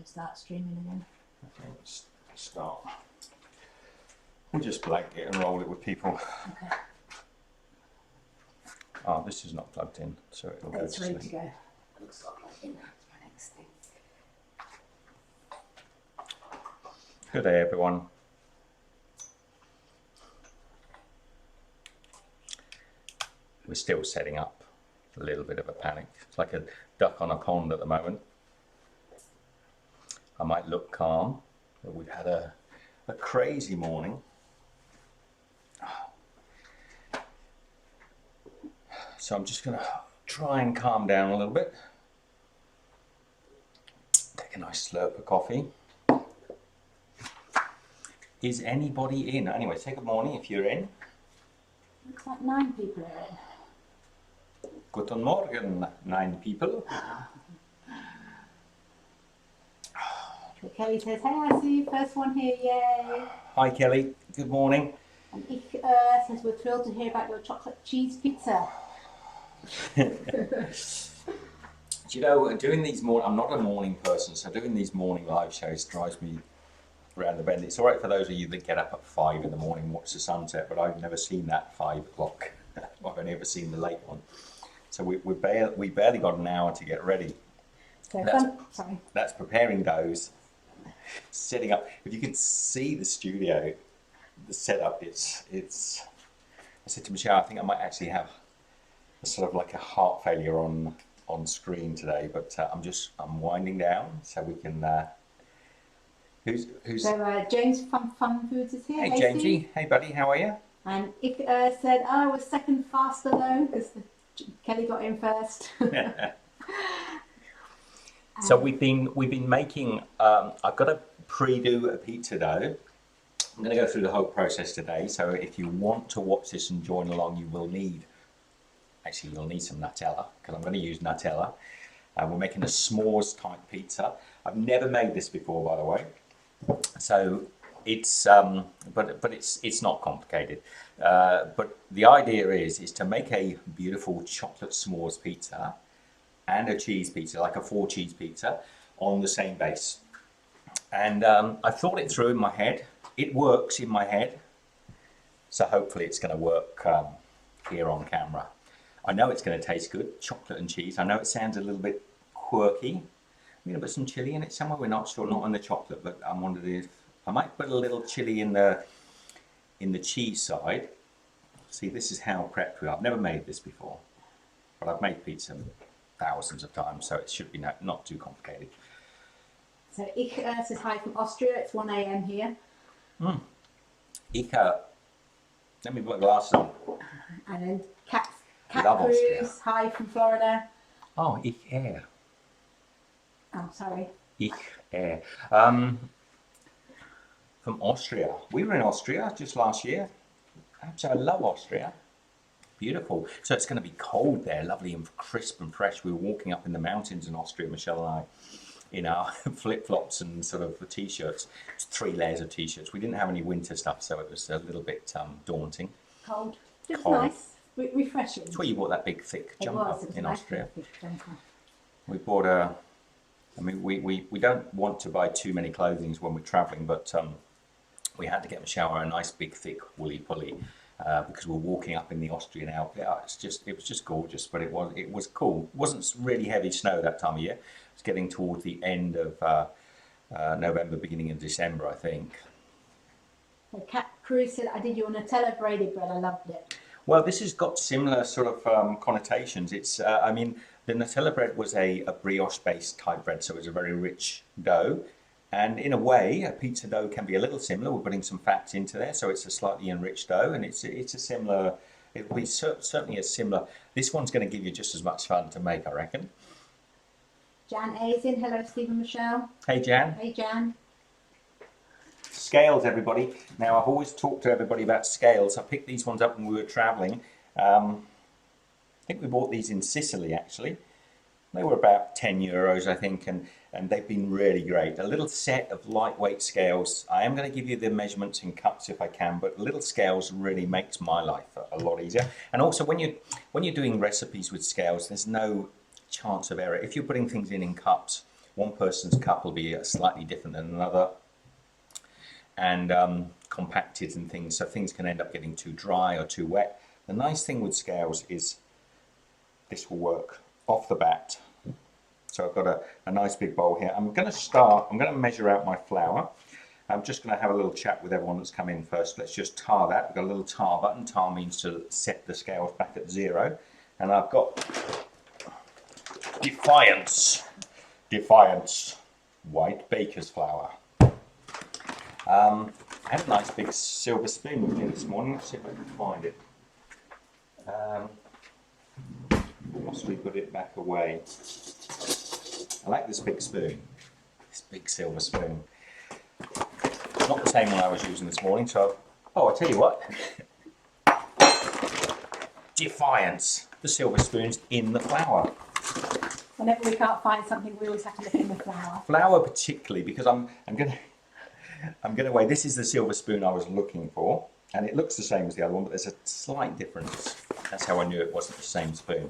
should start streaming again. Okay, let's start. We'll just blank it and roll it with people. Okay. Oh, this is not plugged in, so it'll go to It's ready sleep. to go. Looks like plugged in. That's my next thing. Good day, everyone. We're still setting up a little bit of a panic. It's like a duck on a pond at the moment. I might look calm, but we've had a crazy morning. So I'm just going to try and calm down a little bit. Take a nice slurp of coffee. Is anybody in? Anyway, say good morning if you're in. Looks like 9 people are in. Guten Morgen, 9 people. Kelly says, hey, I see you, first one here, yay. Hi Kelly, good morning. And Ich says, we're thrilled to hear about your chocolate cheese pizza. Do you know, doing these I'm not a morning person, so doing these morning live shows drives me around the bend. It's all right for those of you that get up at 5 in the morning and watch the sunset, but I've never seen that 5 o'clock. I've only ever seen the late one. So we barely got an hour to get ready. So That's preparing doughs, setting up. If you can see the studio, the setup, it's. I said to Michelle, I think I might actually have a sort of like a heart failure on screen today, but I'm winding down so we can. Who's? So James from Fun Foods is here. Hey Jamesy, hey buddy, how are you? And Ich said, I was second faster though, because Kelly got in first. So we've been making. I've got to pre-do a pizza dough. I'm going to go through the whole process today. So if you want to watch this and join along, you'll need some Nutella, because I'm going to use Nutella. We're making a s'mores type pizza. I've never made this before, by the way. So it's but it's not complicated. But the idea is to make a beautiful chocolate s'mores pizza and a cheese pizza, like a 4 cheese pizza, on the same base. And I thought it through in my head. It works in my head. So hopefully it's going to work here on camera. I know it's going to taste good, chocolate and cheese. I know it sounds a little bit quirky. I'm going to put some chili in it somewhere. We're not sure, not on the chocolate, but I'm wondering if I might put a little chili in the cheese side. See, this is how prepped we are. I've never made this before, but I've made pizza thousands of times, so it should be not too complicated. So Ich says hi from Austria. It's 1 a.m. here. Ich, let me put my glasses on. And then Cat Love Cruz, Austria. hi from Florida. Oh, ich Oh, sorry. Ich from Austria. We were in Austria just last year. So I love Austria. Beautiful. So it's going to be cold there, lovely and crisp and fresh. We were walking up in the mountains in Austria, Michelle and I, in our flip-flops and sort of t-shirts. It's 3 layers of t-shirts. We didn't have any winter stuff, so it was a little bit daunting. Cold. It was Cold. Nice. Refreshing. That's where you bought that big, thick jumper It was in nice Austria. thick jumper. We bought I mean, we don't want to buy too many clothings when we're traveling, but we had to get Michelle a nice big thick woolly pulley because we're walking up in the Austrian Alps. Yeah, it was just gorgeous, but it was cool. It wasn't really heavy snow that time of year. It's getting towards the end of November, beginning of December, I think. So Cat Cruz said, I did your Nutella braided bread. I loved it. Well, this has got similar sort of connotations. It's, I mean, the Nutella bread was a brioche-based type bread, so it was a very rich dough. And in a way, a pizza dough can be a little similar. We're putting some fats into there, so it's a slightly enriched dough, and it's a similar. It'll be certainly a similar. This one's going to give you just as much fun to make, I reckon. Jan A is in. Hello, Stephen Michelle. Hey, Jan. Hey, Jan. Scales, everybody. Now, I've always talked to everybody about scales. I picked these ones up when we were traveling. I think we bought these in Sicily, actually. They were about 10 euros, I think, and they've been really great. A little set of lightweight scales. I am going to give you the measurements in cups if I can, but little scales really makes my life a lot easier. And also, when you're doing recipes with scales, there's no chance of error. If you're putting things in cups, One person's cup will be slightly different than another, and compacted and things, so things can end up getting too dry or too wet. The nice thing with scales is this will work off the bat. So I've got a nice big bowl here. I'm going to measure out my flour. I'm just going to have a little chat with everyone that's come in first. Let's just tar that. We've got a little tar button. Tar means to set the scales back at 0. And I've got Defiance white baker's flour. I had a nice big silver spoon with me this morning. Let's see if I can find it. Must we put it back away? I like this big spoon, this big silver spoon. Not the same one I was using this morning, so I'll tell you what. Defiance, the silver spoon's in the flour. Whenever we can't find something, we always have to look in the flour. Flour particularly, because I'm gonna weigh. This is the silver spoon I was looking for, and it looks the same as the other one, but there's a slight difference. That's how I knew it wasn't the same spoon.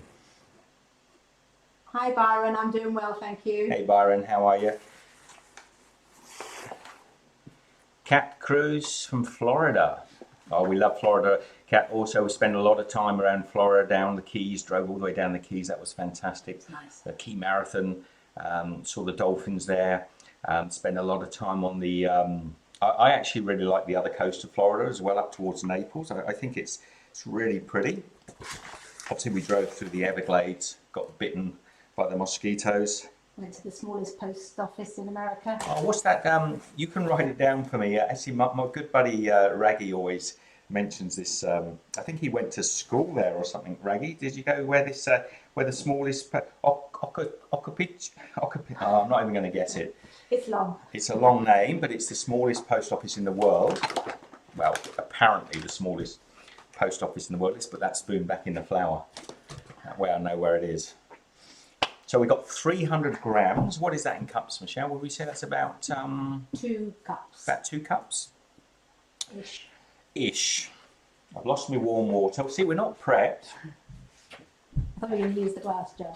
Hi Byron, I'm doing well, thank you. Hey Byron, how are you? Cat Cruz from Florida. Oh, we love Florida. Cat also spent a lot of time around Florida, down the Keys, drove all the way down the Keys. That was fantastic. It's nice. The Key Marathon, saw the dolphins there. Spent a lot of time on the. I actually really like the other coast of Florida as well, up towards Naples. I think it's really pretty. Obviously, we drove through the Everglades, got bitten by the mosquitoes. Went to the smallest post office in America. Oh, what's that? You can write it down for me. Actually, my good buddy Raggy always mentions this. I think he went to school there or something. Raggy, did you go where this? Where the smallest? I'm not even going to guess it. It's long. It's a long name, but it's the smallest post office in the world. Well, apparently the smallest post office in the world. Let's put that spoon back in the flour. That way I know where it is. So we got 300 grams. What is that in cups, Michelle? Would we say that's about 2 cups. About 2 cups? Ish. Ish. I've lost my warm water. See, we're not prepped. I thought we were going to use the glass jar.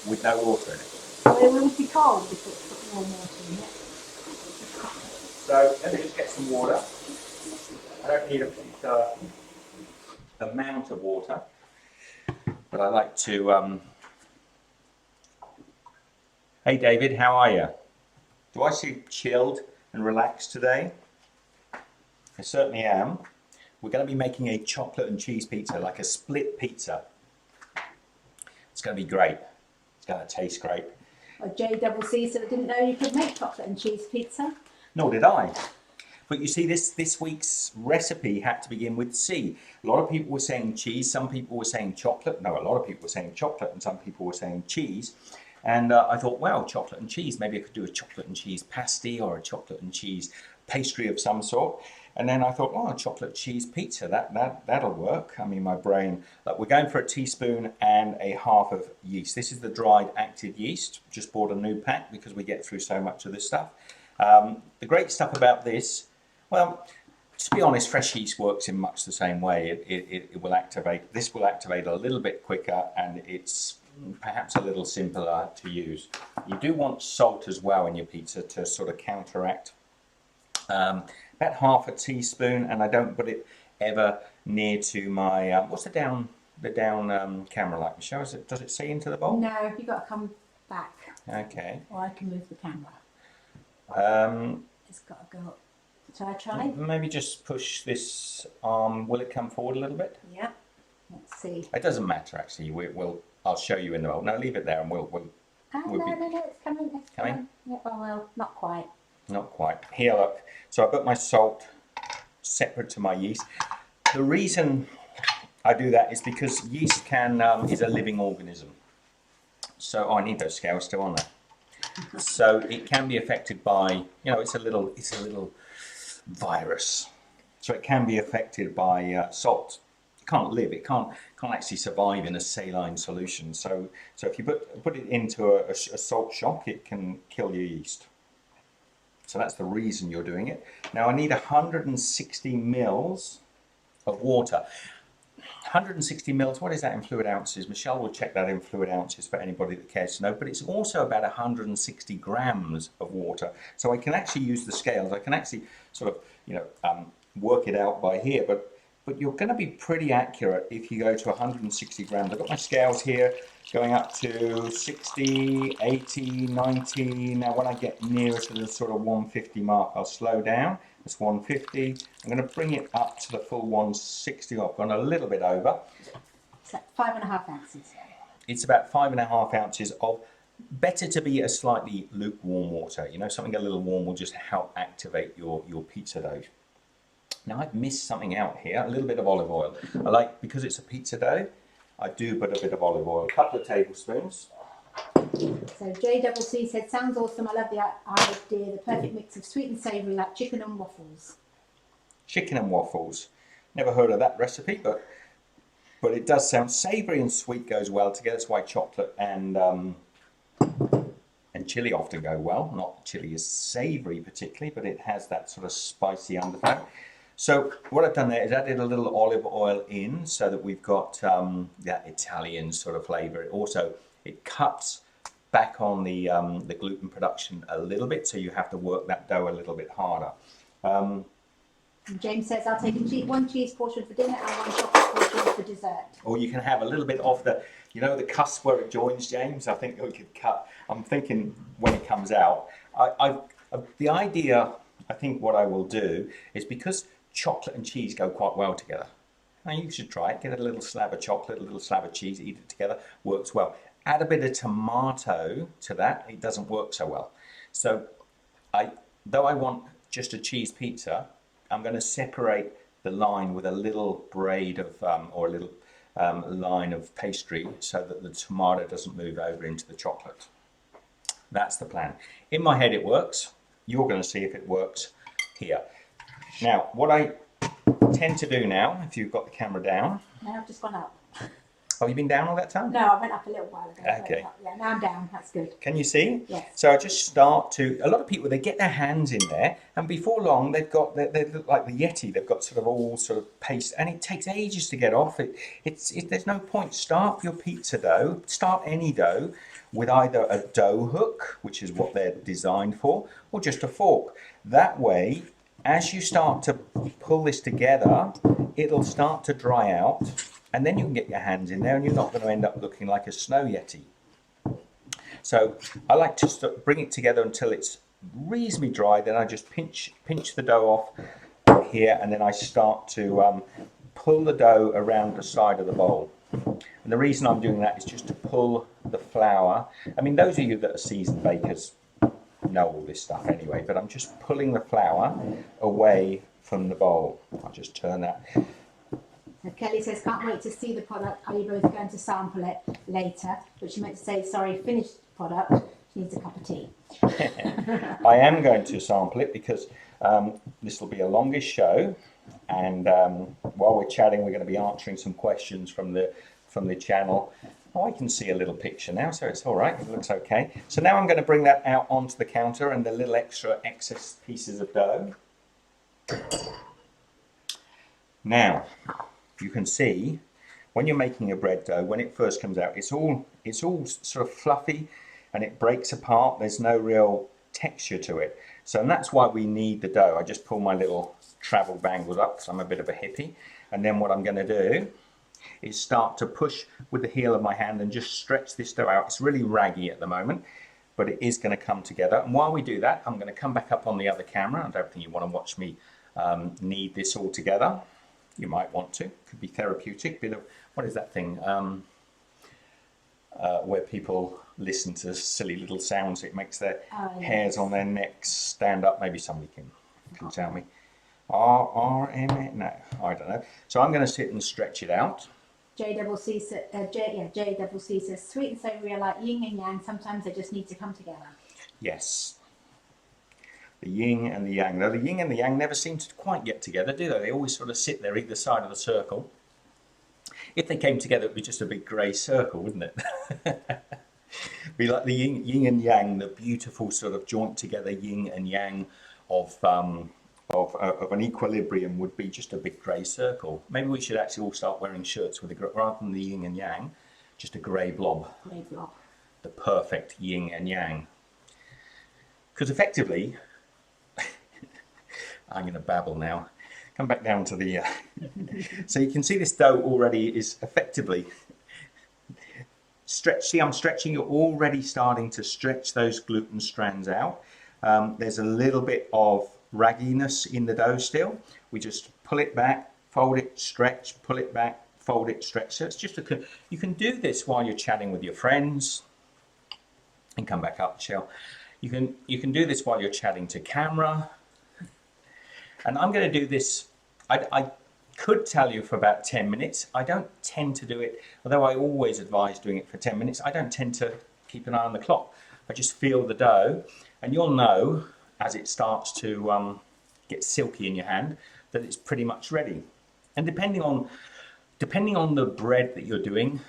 With no water in it. Well, it will be cold before you put warm water in it. So let me just get some water. I don't need a particular amount of water, but I like to. Hey David, how are you? Do I see chilled and relaxed today? I certainly am. We're going to be making a chocolate and cheese pizza, like a split pizza. It's going to be great. It's going to taste great. Well, JCC said I didn't know you could make chocolate and cheese pizza. Nor did I. But you see, this week's recipe had to begin with C. A lot of people were saying cheese, some people were saying chocolate. No, a lot of people were saying chocolate, and some people were saying cheese. And I thought, well, chocolate and cheese. Maybe I could do a chocolate and cheese pasty or a chocolate and cheese pastry of some sort. And then I thought, oh, a chocolate cheese pizza, that'll work. I mean, my brain. Look, we're going for a teaspoon and a half of yeast. This is the dried active yeast. Just bought a new pack because we get through so much of this stuff. The great stuff about this, well, to be honest, fresh yeast works in much the same way. It will activate. This will activate a little bit quicker, and it's perhaps a little simpler to use. You do want salt as well in your pizza to sort of counteract. About half a teaspoon, and I don't put it ever near to my. What's the down camera like, Michelle? Does it see into the bowl? No, you've got to come back. Okay. Or I can move the camera. It's got to go up. Shall I try? Maybe just push this arm. Will it come forward a little bit? Yeah. Let's see. It doesn't matter actually. I'll show you in the bowl. No, leave it there, and we'll No, it's coming. It's coming. Yeah, well, not quite. Not quite. Here, look. So I've got my salt separate to my yeast. The reason I do that is because yeast is a living organism. So I need those scales still on there. So it can be affected by, it's a little virus. So it can be affected by salt. It can't live. It can't actually survive in a saline solution. So if you put it into a salt shock, it can kill your yeast. So that's the reason you're doing it. Now I need 160 mils of water. 160 mils, what is that in fluid ounces? Michelle will check that in fluid ounces for anybody that cares to know, but it's also about 160 grams of water. So I can actually use the scales. I can actually sort of, work it out by here, but you're going to be pretty accurate if you go to 160 grams. I've got my scales here going up to 60, 80, 90. Now when I get nearer to the sort of 150 mark, I'll slow down. It's 150. I'm going to bring it up to the full 160. I've gone a little bit over. It's like 5.5 ounces. It's about 5.5 ounces of, better to be a slightly lukewarm water. Something a little warm will just help activate your pizza dough. Now I've missed something out here, a little bit of olive oil. Because it's a pizza dough, I do put a bit of olive oil, a couple of tablespoons. So JCC said, sounds awesome. I love the idea. The perfect mix of sweet and savoury, like chicken and waffles. Chicken and waffles. Never heard of that recipe, but it does sound savoury and sweet goes well together. That's why chocolate and chili often go well. Not chili is savoury particularly, but it has that sort of spicy undertone. So what I've done there is added a little olive oil in so that we've got that Italian sort of flavour. It cuts back on the gluten production a little bit, so you have to work that dough a little bit harder. James says, I'll take one cheese portion for dinner and one chocolate portion for dessert. Or you can have a little bit of the cusp where it joins, James. I think we could cut. I'm thinking when it comes out. The idea, I think what I will do is, because chocolate and cheese go quite well together. Now you should try it. Get a little slab of chocolate, a little slab of cheese, eat it together. Works well. Add a bit of tomato to that. It doesn't work so well. So though I want just a cheese pizza, I'm going to separate the line with a little braid of or a little line of pastry so that the tomato doesn't move over into the chocolate. That's the plan. In my head it works. You're going to see if it works here. Now, what I tend to do now, if you've got the camera down... No, I've just gone up. Oh, you've been down all that time? No, I went up a little while ago. Okay. Yeah, now I'm down. That's good. Can you see? Yes. So I just start to... A lot of people, they get their hands in there, and before long, they look like the Yeti. They've got sort of all sort of paste, and it takes ages to get off. There's no point. Start your pizza dough, start any dough, with either a dough hook, which is what they're designed for, or just a fork. That way, as you start to pull this together, it'll start to dry out, and then you can get your hands in there and you're not going to end up looking like a snow yeti. So I like to bring it together until it's reasonably dry, then I just pinch the dough off here, and then I start to pull the dough around the side of the bowl. And the reason I'm doing that is just to pull the flour. I mean, those of you that are seasoned bakers know all this stuff anyway, but I'm just pulling the flour away from the bowl. I'll just turn that. Kelly says, can't wait to see the product. Are you both going to sample it later? But she meant to say, sorry, finished product. She needs a cup of tea. I am going to sample it because this will be a longish show, and while we're chatting, we're going to be answering some questions from the channel. Oh, I can see a little picture now, so it's all right. It looks okay. So now I'm going to bring that out onto the counter and the little excess pieces of dough. Now, you can see when you're making a bread dough, when it first comes out, it's all sort of fluffy and it breaks apart. There's no real texture to it. So and that's why we need the dough. I just pull my little travel bangles up because I'm a bit of a hippie. And then what I'm going to do is start to push with the heel of my hand and just stretch this dough out. It's really raggy at the moment, but it is going to come together. And while we do that, I'm going to come back up on the other camera. I don't think you want to watch me knead this all together. You might want to. Could be therapeutic. Bit of, what is that thing? Where people listen to silly little sounds. It makes their hairs on their necks stand up. Maybe somebody can tell me. RRM? No, I don't know. So I'm going to sit and stretch it out. JCC says, sweet and savoury are like yin and yang. Sometimes they just need to come together. Yes. The yin and the yang. Though the yin and the yang never seem to quite get together, do they? They always sort of sit there either side of the circle. If they came together, it would be just a big grey circle, wouldn't it? Be like the yin and yang, the beautiful sort of joint together yin and yang of of an equilibrium would be just a big grey circle. Maybe we should actually all start wearing shirts with rather than the yin and yang, just a grey blob. Grey blob. The perfect yin and yang. Because effectively, I'm going to babble now. Come back down to the... so you can see this dough already is effectively stretched. See, I'm stretching. You're already starting to stretch those gluten strands out. There's a little bit of ragginess in the dough still. We just pull it back, fold it, stretch, pull it back, fold it, stretch. So it's just you can do this while you're chatting with your friends. And come back up, Michelle. You can do this while you're chatting to camera. And I'm going to do this. I could tell you for about 10 minutes. I don't tend to do it, although I always advise doing it for 10 minutes. I don't tend to keep an eye on the clock. I just feel the dough, and you'll know as it starts to get silky in your hand that it's pretty much ready. And depending on the bread that you're doing,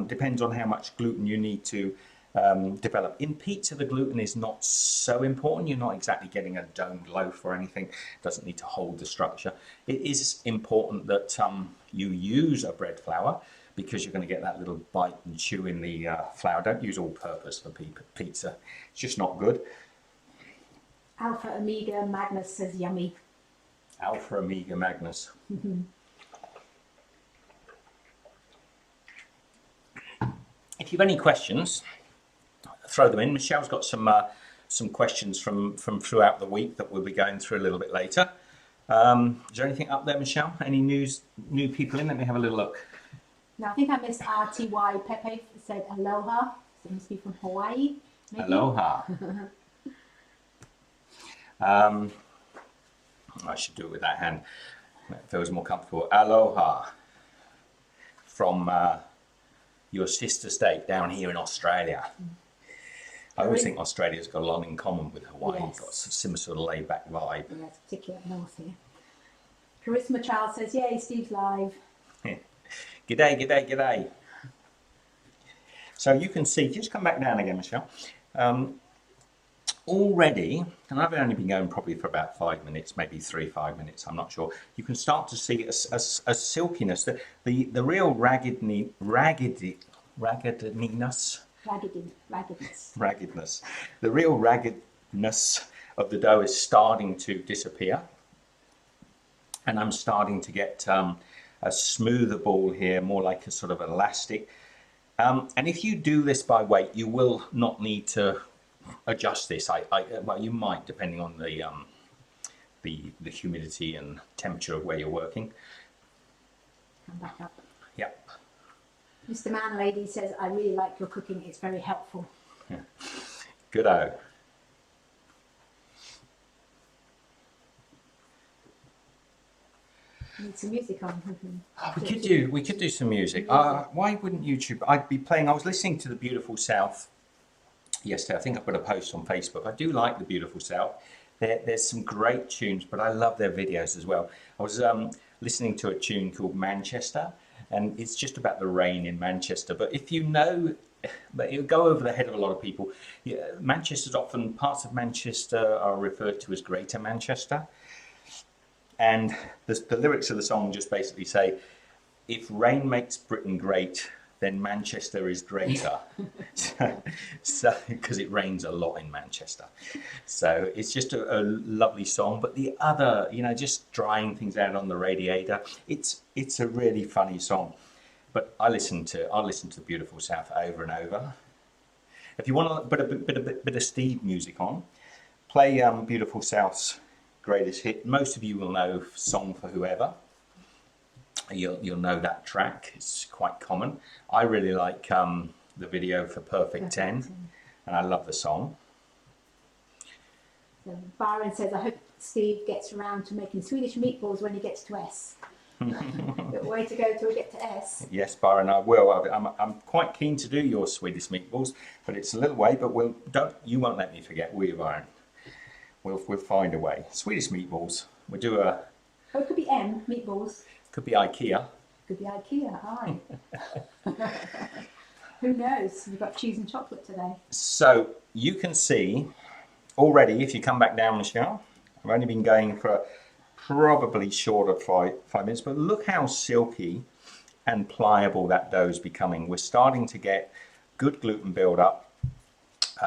depends on how much gluten you need to develop. In pizza, the gluten is not so important. You're not exactly getting a domed loaf or anything. It doesn't need to hold the structure. It is important that you use a bread flour, because you're going to get that little bite and chew in the flour. Don't use all purpose for pizza. It's just not good. Alpha Omega Magnus says yummy. Alpha Omega Magnus. If you've any questions, throw them in. Michelle's got some questions from throughout the week that we'll be going through a little bit later. Is there anything up there, Michelle? Any new people in? Let me have a little look. No, I think I missed RTY Pepe said aloha. So it must be from Hawaii. Maybe? Aloha. I should do it with that hand. It feels more comfortable. Aloha from your sister state down here in Australia. I always think Australia's got a lot in common with Hawaii. Yes. It's got a similar sort of laid-back vibe. Yeah, it's particularly up north here. Charisma Child says, yay, Steve's live. G'day, g'day, g'day. So you can see, just come back down again, Michelle. Already, and I've only been going probably for about 5 minutes, maybe 5 minutes, I'm not sure. You can start to see a silkiness, the real raggedness. The real raggedness of the dough is starting to disappear. And I'm starting to get a smoother ball here, more like a sort of elastic. And if you do this by weight, you will not need to adjust this. Well, you might, depending on the humidity and temperature of where you're working. Come back up. Yep. Mr. Man Lady says, I really like your cooking. It's very helpful. Yeah. Good-o. Need some music on. We could do some music. Why wouldn't YouTube? I'd be playing. I was listening to the Beautiful South yesterday. I think I put a post on Facebook. I do like the Beautiful South. There's some great tunes, but I love their videos as well. I was listening to a tune called Manchester, and it's just about the rain in Manchester. But if you know, but it'll go over the head of a lot of people. Yeah, Manchester's often, parts of Manchester are referred to as Greater Manchester. And the lyrics of the song just basically say, if rain makes Britain great, then Manchester is greater. so because it rains a lot in Manchester. So it's just a lovely song. But the other, just drying things out on the radiator, it's a really funny song. But I'll listen to the Beautiful South over and over. If you want to put a bit of Steve music on, play Beautiful South's greatest hit. Most of you will know Song for Whoever. You'll know that track. It's quite common. I really like the video for Perfect 10, and I love the song. So Byron says, I hope Steve gets around to making Swedish meatballs when he gets to S. But way to go till we get to S. Yes, Byron, I will. I'm quite keen to do your Swedish meatballs, but it's a little way. But you won't let me forget, will you, Byron? We'll find a way. Swedish meatballs. We'll do a. Oh, it could be M, meatballs. Could be IKEA. Could be IKEA, aye. Who knows? We've got cheese and chocolate today. So you can see already, if you come back down, Michelle, I've only been going for probably short of 5 minutes, but look how silky and pliable that dough is becoming. We're starting to get good gluten build-up.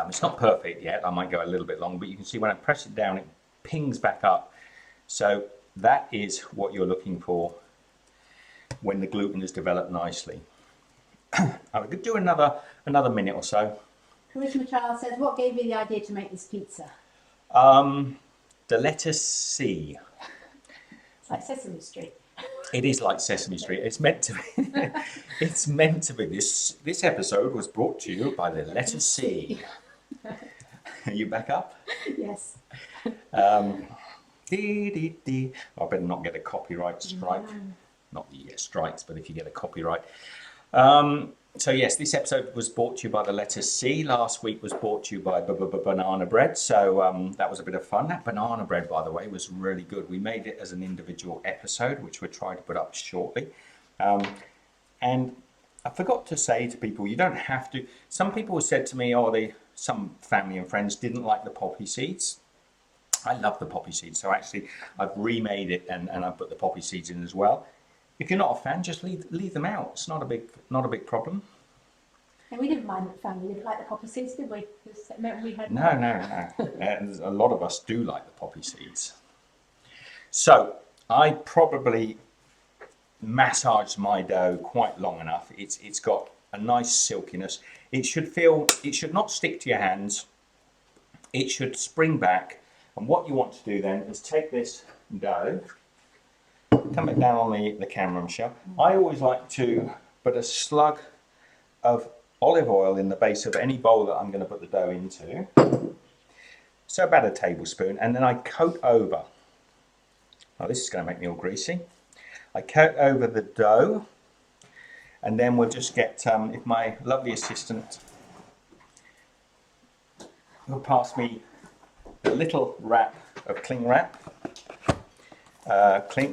It's not perfect yet. I might go a little bit long, but you can see when I press it down, it pings back up. So that is what you're looking for when the gluten is developed nicely. I could do another minute or so. Charisma Child says, what gave you the idea to make this pizza? The letter C. It's like Sesame Street. It is like Sesame Street. It's meant to be. It's meant to be. This episode was brought to you by the letter C. Are you back up? Yes. I better not get a copyright strike. Not the strikes, but if you get a copyright. So yes, this episode was brought to you by the letter C. Last week was brought to you by banana bread. So that was a bit of fun. That banana bread, by the way, was really good. We made it as an individual episode, which we're trying to put up shortly. And I forgot to say to people, you don't have to. Some people have said to me, some family and friends didn't like the poppy seeds. I love the poppy seeds, so actually I've remade it and I put the poppy seeds in as well. If you're not a fan, just leave them out. It's not a big problem. And we didn't mind the family. We didn't like the poppy seeds, did we? It meant we had No. A lot of us do like the poppy seeds. So I probably massaged my dough quite long enough. It's got a nice silkiness. It should not stick to your hands. It should spring back. And what you want to do then is take this dough, come it down on the camera, Michelle. I always like to put a slug of olive oil in the base of any bowl that I'm going to put the dough into. So about a tablespoon, and then I coat over. Oh, this is going to make me all greasy. I coat over the dough, and then we'll just get, if my lovely assistant will pass me a little wrap of cling wrap.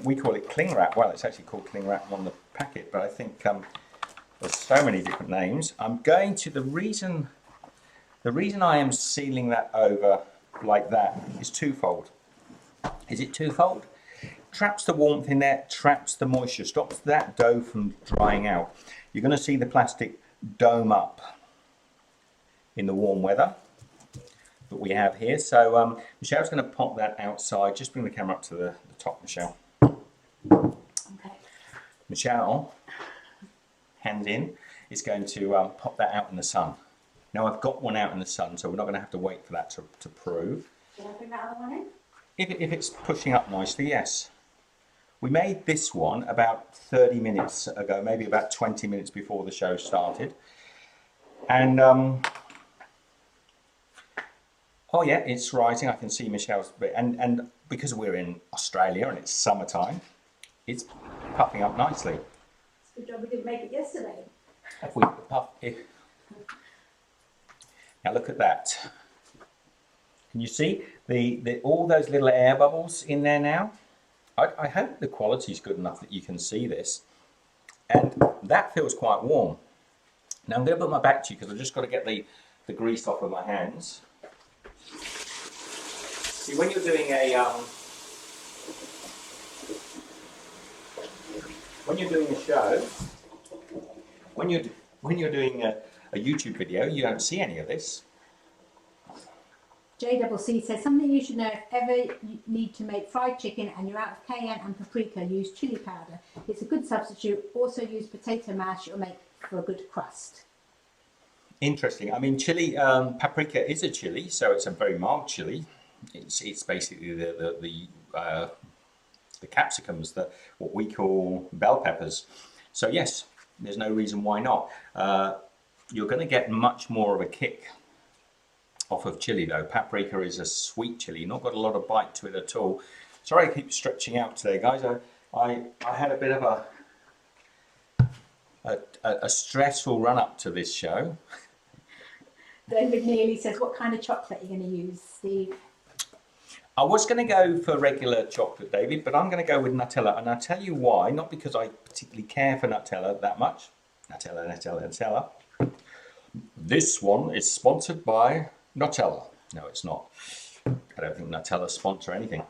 We call it cling wrap. Well, it's actually called cling wrap on the packet, but I think there's so many different names. I'm going to the reason I am sealing that over like that is twofold. Is it twofold? Traps the warmth in there, traps the moisture, stops that dough from drying out. You're going to see the plastic dome up in the warm weather that we have here. So Michelle's going to pop that outside. Just bring the camera up to the top, Michelle. Okay. Michelle, hands in, is going to pop that out in the sun. Now I've got one out in the sun, so we're not going to have to wait for that to prove. Did I bring that other one in? If it's pushing up nicely, yes. We made this one about 30 minutes ago, maybe about 20 minutes before the show started. And oh yeah, it's rising. I can see Michelle's bit, and because we're in Australia and it's summertime, it's puffing up nicely. It's a good job we didn't make it yesterday. Now look at that. Can you see all those little air bubbles in there now? I hope the quality is good enough that you can see this. And that feels quite warm. Now I'm going to put my back to you because I've just got to get the grease off of my hands. See, when you're doing a show, when you're doing a YouTube video, you don't see any of this. JCC says, something you should know if ever you need to make fried chicken and you're out of cayenne and paprika, use chili powder. It's a good substitute. Also use potato mash. It'll make for a good crust. Interesting. I mean, chili, paprika is a chili, so it's a very mild chili. It's basically the capsicums, what we call bell peppers. So yes, there's no reason why not. You're going to get much more of a kick off of chili though. Paprika is a sweet chili, not got a lot of bite to it at all. Sorry I keep stretching out today, guys. I had a bit of a stressful run up to this show. David Neely says, what kind of chocolate are you going to use, Steve? I was going to go for regular chocolate, David, but I'm going to go with Nutella, and I'll tell you why. Not because I particularly care for Nutella that much. Nutella. This one is sponsored by Nutella. No, it's not. I don't think Nutella sponsor anything.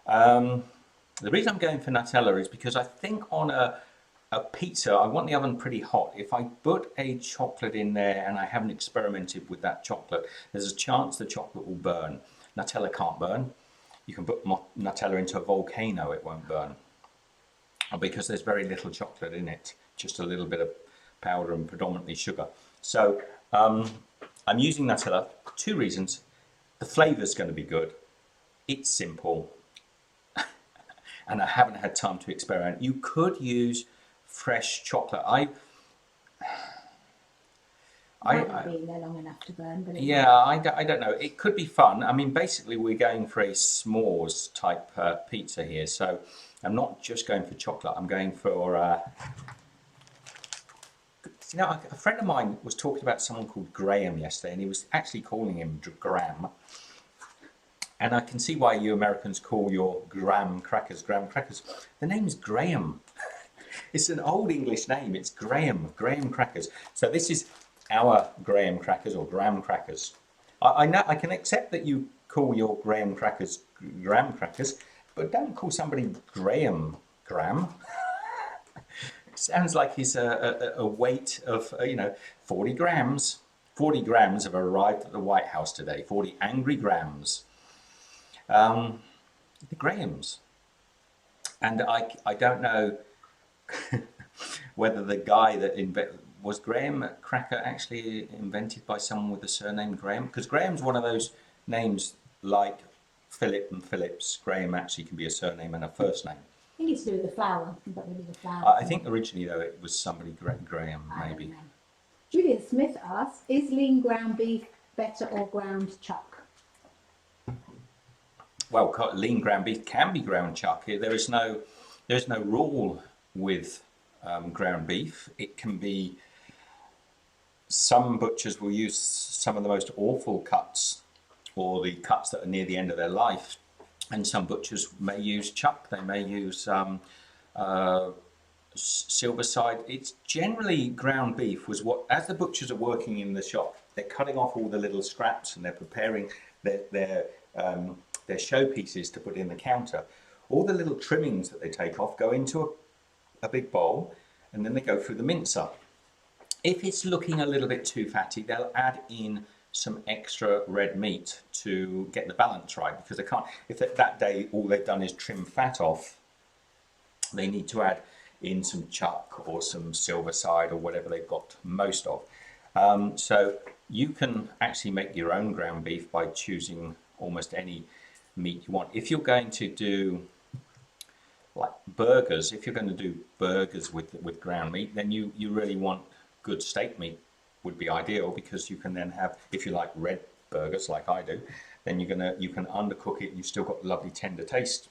The reason I'm going for Nutella is because I think on a pizza, I want the oven pretty hot. If I put a chocolate in there and I haven't experimented with that chocolate, there's a chance the chocolate will burn. Nutella can't burn. You can put Nutella into a volcano, it won't burn. Because there's very little chocolate in it, just a little bit of powder and predominantly sugar. So I'm using Nutella for 2 reasons. The flavour's going to be good. It's simple. And I haven't had time to experiment. You could use fresh chocolate. Might not be there long enough to burn, but yeah, I don't know. It could be fun. I mean, basically, we're going for a s'mores type pizza here. So I'm not just going for chocolate. I'm going for... you know, a friend of mine was talking about someone called Graham yesterday, and he was actually calling him Graham. And I can see why you Americans call your graham crackers. The name's Graham. It's an old English name. It's Graham crackers. So this is our graham crackers or graham crackers. I know I can accept that you call your graham crackers graham crackers, but don't call somebody Graham. It sounds like he's a weight of 40 grams. 40 grams have arrived at the White House today. 40 angry grams. The Grahams. And I don't know whether the guy that was Graham Cracker actually invented by someone with the surname Graham? Because Graham's one of those names like Philip and Phillips. Graham actually can be a surname and a first name. I think it's to do with the flour. But maybe the flour. I think originally, though, it was somebody Graham, maybe. Julian Smith asks, is lean ground beef better or ground chuck? Well, lean ground beef can be ground chuck. There's no rule with ground beef. It can be. Some butchers will use some of the most awful cuts, or the cuts that are near the end of their life, and some butchers may use chuck. They may use silver side. It's generally ground beef was what, as the butchers are working in the shop, they're cutting off all the little scraps and they're preparing their showpieces to put in the counter. All the little trimmings that they take off go into a big bowl, and then they go through the mincer. If it's looking a little bit too fatty, they'll add in some extra red meat to get the balance right, because they can't, if that day all they've done is trim fat off, they need to add in some chuck or some silver side or whatever they've got most of. So you can actually make your own ground beef by choosing almost any meat you want. If you're going to do like burgers, if you're going to do burgers with ground meat, then you really want good steak meat would be ideal, because you can then have, if you like red burgers like I do, then you can undercook it, you've still got lovely tender taste.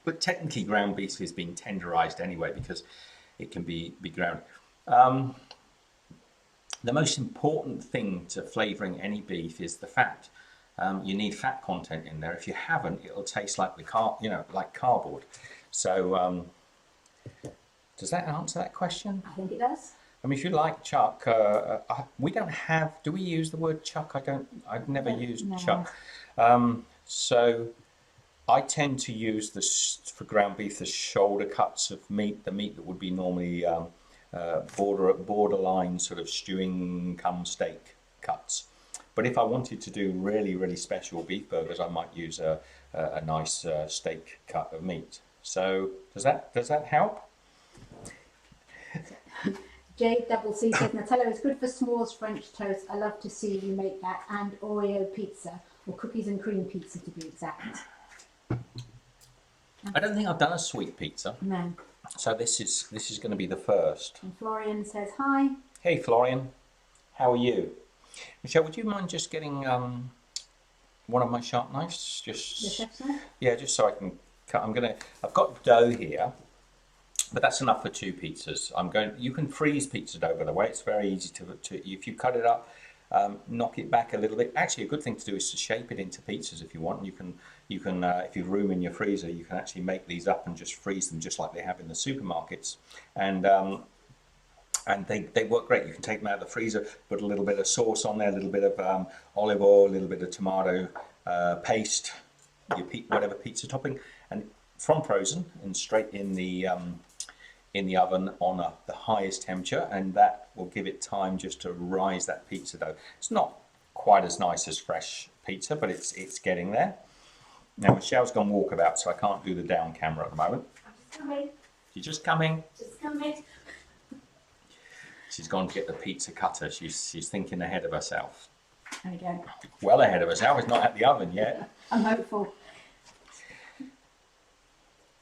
But technically ground beef is being tenderized anyway, because it can be ground. The most important thing to flavoring any beef is the fat. You need fat content in there. If you haven't, it'll taste like like cardboard. So does that answer that question? I think it does. I mean, if you like chuck, we don't have. Do we use the word chuck? I've never used chuck. So I tend to use for ground beef the shoulder cuts of meat, the meat that would be normally borderline sort of stewing cum steak cuts. But if I wanted to do really, really special beef burgers, I might use a nice steak cut of meat. So does that help? JCC says Nutella is good for s'mores French toast. I love to see you make that, and Oreo pizza, or cookies and cream pizza to be exact. I don't think I've done a sweet pizza. No. So this is going to be the first. And Florian says hi. Hey Florian, how are you? Michelle, would you mind just getting one of my sharp knives? Just the chef's knife? Yeah, just so I can cut. I've got dough here, but that's enough for 2 pizzas. You can freeze pizza dough, by the way. It's very easy to if you cut it up, knock it back a little bit. Actually, a good thing to do is to shape it into pizzas if you want. You can if you've room in your freezer, you can actually make these up and just freeze them just like they have in the supermarkets. And and they work great. You can take them out of the freezer, put a little bit of sauce on there, a little bit of olive oil, a little bit of tomato paste, whatever pizza topping, and from frozen and straight in the oven on the highest temperature, and that will give it time just to rise that pizza dough. It's not quite as nice as fresh pizza, but it's getting there. Now Michelle's gone walkabout, so I can't do the down camera at the moment. I'm just coming. She's just coming. Just coming. She's gone to get the pizza cutter. She's thinking ahead of herself. There we go. Well ahead of herself. It's not at the oven yet. I'm hopeful.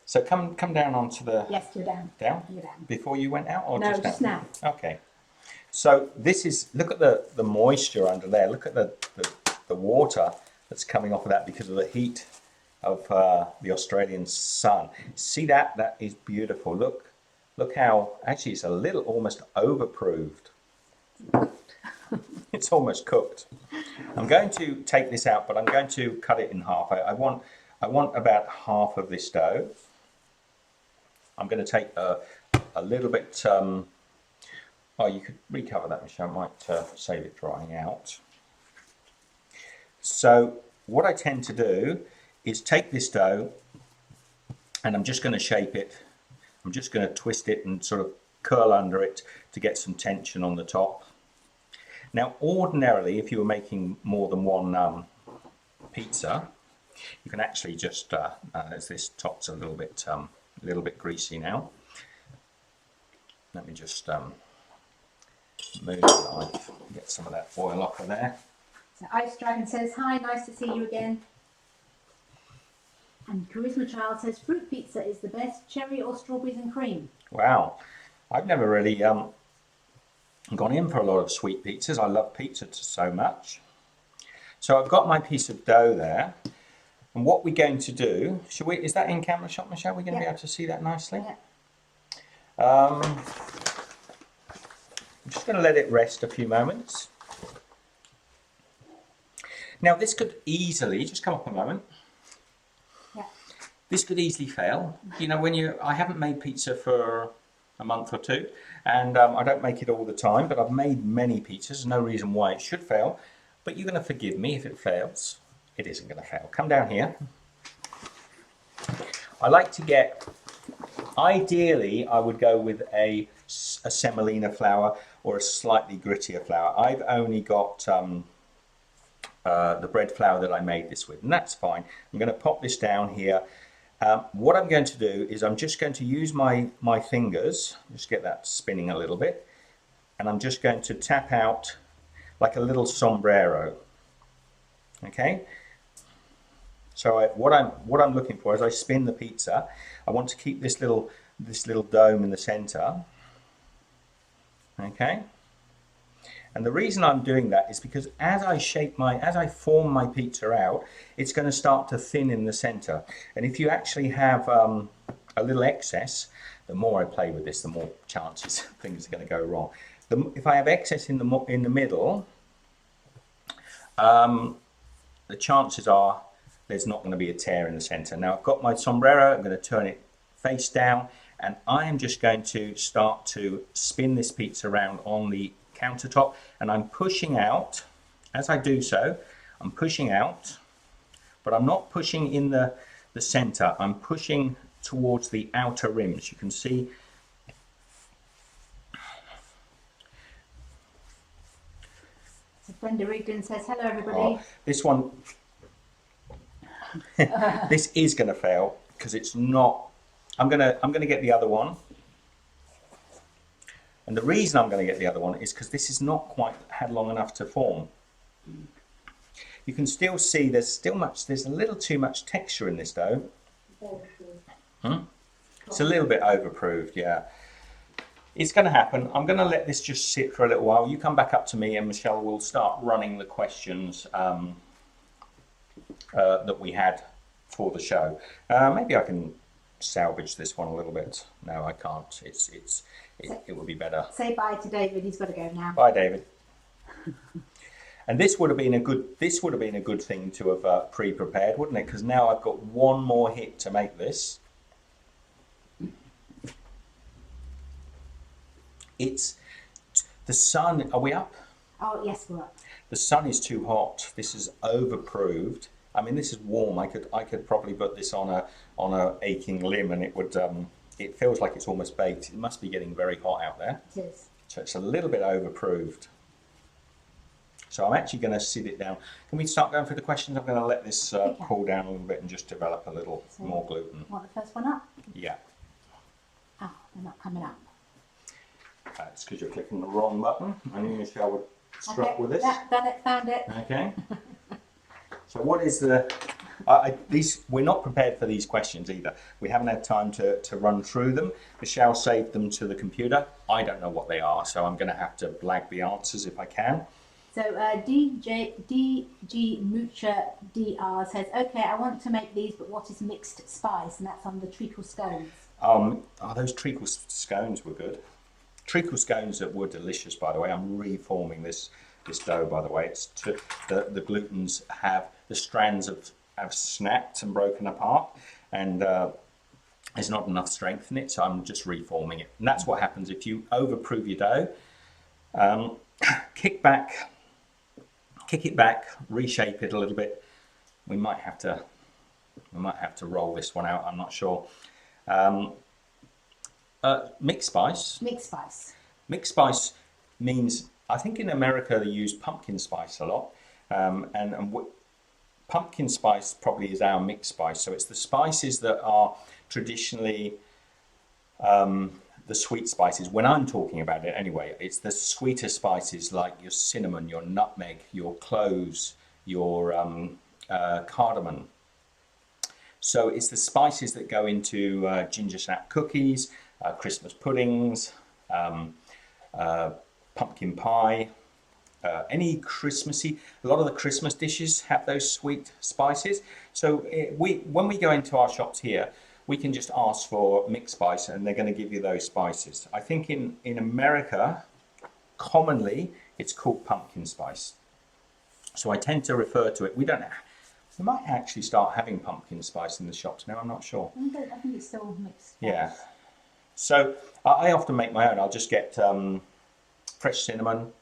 So come down onto the... Yes, you're down. Down? You're down. Before you went out, or No, just now. Okay. So this is, look at the moisture under there. Look at the water that's coming off of that because of the heat of the Australian sun. See that? That is beautiful. Look how, actually it's a little almost overproofed. It's almost cooked. I'm going to take this out, but I'm going to cut it in half. I want about half of this dough. I'm going to take a little bit, oh, you could recover that, Michelle, I might save it drying out. So what I tend to do is take this dough and I'm just going to shape it. I'm just going to twist it and sort of curl under it to get some tension on the top. Now ordinarily, if you were making more than one pizza, you can actually just, as this top's a little bit greasy now, let me just move the knife, get some of that oil off of there. So Ice Dragon says, hi, nice to see you again. And Charisma Child says, fruit pizza is the best, cherry or strawberries and cream. Wow, I've never really gone in for a lot of sweet pizzas. I love pizza so much. So I've got my piece of dough there. And what we're going to do, is that in camera shot, Michelle? We're going to be able to see that nicely? Yeah. I'm just going to let it rest a few moments. Now this could easily, just come up a moment. Yeah. This could easily fail. You know, I haven't made pizza for a month or two, and I don't make it all the time, but I've made many pizzas. There's no reason why it should fail, but you're going to forgive me if it fails. It isn't going to fail. Come down here. I like to get, ideally, I would go with a semolina flour or a slightly grittier flour. I've only got the bread flour that I made this with, and that's fine. I'm going to pop this down here. What I'm going to do is I'm just going to use my fingers, just get that spinning a little bit, and I'm just going to tap out like a little sombrero. Okay. So what I'm looking for as I spin the pizza, I want to keep this little dome in the center. Okay. And the reason I'm doing that is because as I form my pizza out, it's going to start to thin in the center. And if you actually have a little excess, the more I play with this, the more chances things are going to go wrong. If I have excess in the middle, the chances are there's not going to be a tear in the center. Now I've got my sombrero, I'm going to turn it face down, and I am just going to start to spin this pizza around on the countertop, and I'm pushing out. As I do so, I'm pushing out, but I'm not pushing in the center. I'm pushing towards the outer rims. You can see So Brenda Regan says, hello everybody. oh, this one this is going to fail because it's not. I'm gonna get the other one. And the reason I'm going to get the other one is because this is not quite had long enough to form. You can still see there's a little too much texture in this dough. It's a little bit overproofed, yeah. It's going to happen. I'm going to let this just sit for a little while. You come back up to me and Michelle will start running the questions that we had for the show. Maybe I can salvage this one a little bit. No, I can't. It would be better. Say bye to David. He's got to go now. Bye, David. And this would have been a good thing to have pre-prepared, wouldn't it? Because now I've got one more hit to make this. The sun, are we up? Oh, yes, we're up. The sun is too hot. This is overproved. I mean, this is warm. I could probably put this on a aching limb, and it would. It feels like it's almost baked. It must be getting very hot out there. It is. So it's a little bit overproved. So I'm actually going to sit it down. Can we start going through the questions? I'm going to let this cool down a little bit and just develop a little more gluten. Want the first one up? Yeah. Oh, they're not coming up. It's because you're clicking the wrong button. I knew Michelle would struggle with this. Yeah, done it, found it. Okay. So what is the... we're not prepared for these questions either. We haven't had time to run through them. Michelle saved them to the computer. I don't know what they are, so I'm going to have to blag the answers if I can. So DG Mucha DR says, okay, I want to make these, but what is mixed spice? And that's on the treacle scones. Those treacle scones were good. Treacle scones that were delicious, by the way. I'm reforming this dough, by the way. It's the glutens have, the strands have snapped and broken apart, and there's not enough strength in it, so I'm just reforming it. And that's what happens if you overprove your dough. Kick it back, reshape it a little bit. We might have to roll this one out. I'm not sure. Mixed spice. Mixed spice. Mixed spice means, I think in America they use pumpkin spice a lot, pumpkin spice probably is our mixed spice. So it's the spices that are traditionally the sweet spices. When I'm talking about it anyway, it's the sweeter spices like your cinnamon, your nutmeg, your cloves, your cardamom. So it's the spices that go into ginger snap cookies, Christmas puddings, pumpkin pie, any Christmassy. A lot of the Christmas dishes have those sweet spices. So when we go into our shops here, we can just ask for mixed spice and they're going to give you those spices. I think in America, commonly, it's called pumpkin spice. So I tend to refer to it. We might actually start having pumpkin spice in the shops now, I'm not sure. I think it's still mixed spice. Yeah. So I often make my own. I'll just get fresh cinnamon,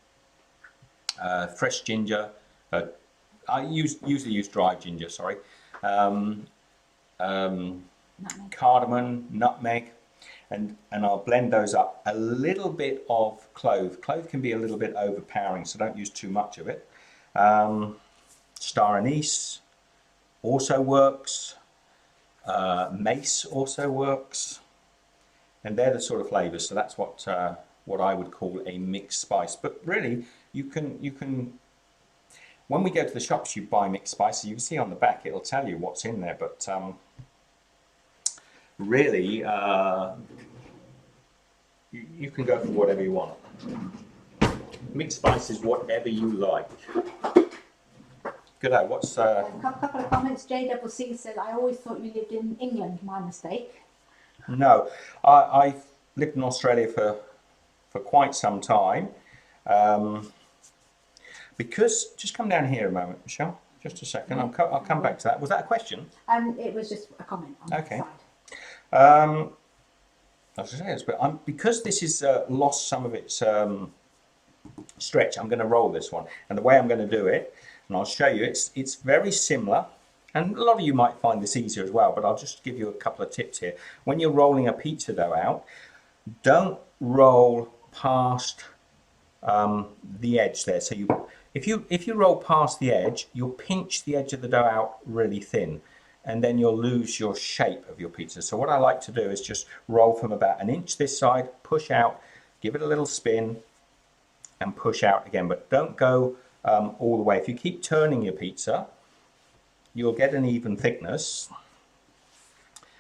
fresh ginger. I usually use dried ginger, sorry. Cardamom, nutmeg, and I'll blend those up. A little bit of clove. Clove can be a little bit overpowering, so don't use too much of it. Star anise also works. Mace also works, and they're the sort of flavors. So that's what I would call a mixed spice. But really, you can. When we go to the shops, you buy mixed spices. You can see on the back; it'll tell you what's in there. But really, you can go for whatever you want. Mixed spice is whatever you like. Good day. What's A couple of comments. JCC said, I always thought you lived in England. My mistake. No, I've lived in Australia for quite some time. Because, just come down here a moment, Michelle. Just a second. I'll come back to that. Was that a question? It was just a comment on the side. I was going to say this, but because this has lost some of its stretch, I'm going to roll this one. And the way I'm going to do it, and I'll show you, it's very similar. And a lot of you might find this easier as well, but I'll just give you a couple of tips here. When you're rolling a pizza dough out, don't roll past the edge there. So if you roll past the edge, you'll pinch the edge of the dough out really thin, and then you'll lose your shape of your pizza. So what I like to do is just roll from about an inch this side, push out, give it a little spin, and push out again. But don't go all the way. If you keep turning your pizza, you'll get an even thickness,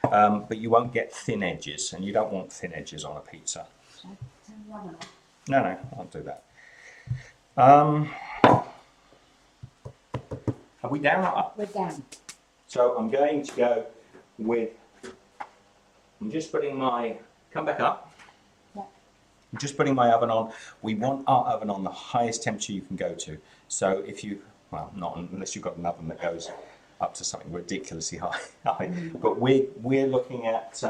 but you won't get thin edges, and you don't want thin edges on a pizza. No, I'll do that. Are we down or up? We're down. So I'm going to go with, I'm just putting my, come back up. Yeah. I'm just putting my oven on. We want our oven on the highest temperature you can go to. So if you, well, not unless you've got an oven that goes up to something ridiculously high. But we're looking at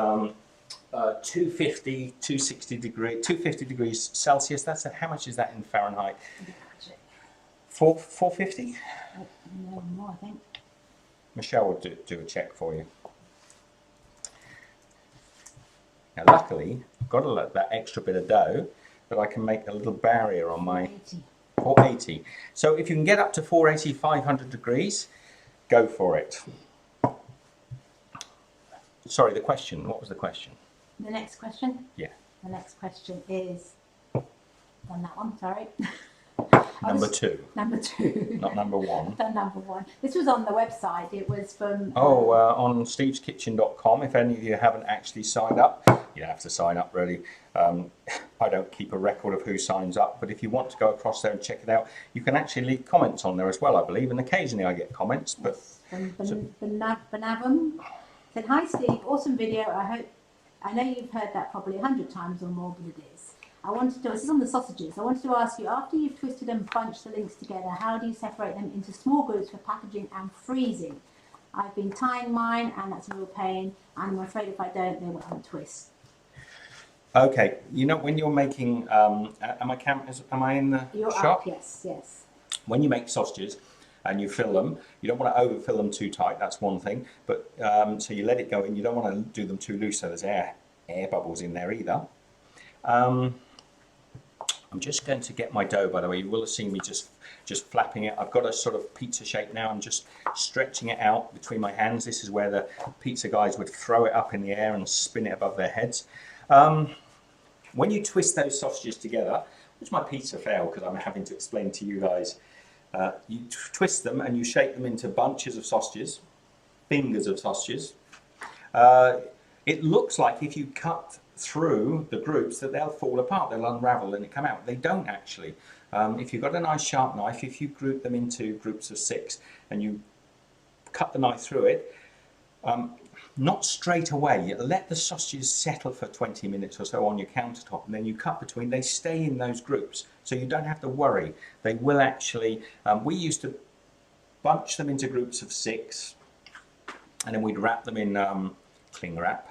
250, 260 degree, 250 degrees Celsius. That's how much is that in Fahrenheit? 450? No more, I think. Michelle will do a check for you. Now, luckily, I've got that extra bit of dough that I can make a little barrier on my 480. So if you can get up to 480, 500 degrees, go for it. Sorry, the question. What was the question? The next question? Yeah. The next question is, done that one, sorry. Number 2. Number 2. Not number 1. Done number 1. This was on the website. It was from... on steveskitchen.com. If any of you haven't actually signed up, you have to sign up really. I don't keep a record of who signs up, but if you want to go across there and check it out, you can actually leave comments on there as well, I believe, and occasionally I get comments. But Benavam said, "Hi Steve, awesome video. I know you've heard that probably 100 times or more, but it is. This is on the sausages. I wanted to ask you, after you've twisted and bunched the links together, how do you separate them into small groups for packaging and freezing? I've been tying mine, and that's a real pain, and I'm afraid if I don't, they will untwist." Okay, you know when you're making, am I in the You're shop? up, yes. When you make sausages and you fill them, you don't want to overfill them too tight. That's one thing. But so you let it go in. You don't want to do them too loose, so there's air bubbles in there either. I'm just going to get my dough, by the way. You will have seen me just flapping it. I've got a sort of pizza shape now. I'm just stretching it out between my hands. This is where the pizza guys would throw it up in the air and spin it above their heads. When you twist those sausages together, which my pizza failed because I'm having to explain to you guys, you twist them and you shape them into bunches of sausages, fingers of sausages. It looks like if you cut through the groups that they'll fall apart, they'll unravel and come out. They don't actually. If you've got a nice sharp knife, if you group them into groups of 6 and you cut the knife through it, not straight away, let the sausages settle for 20 minutes or so on your countertop, and then you cut between. They stay in those groups, so you don't have to worry. They will actually, we used to bunch them into groups of 6, and then we'd wrap them in cling wrap,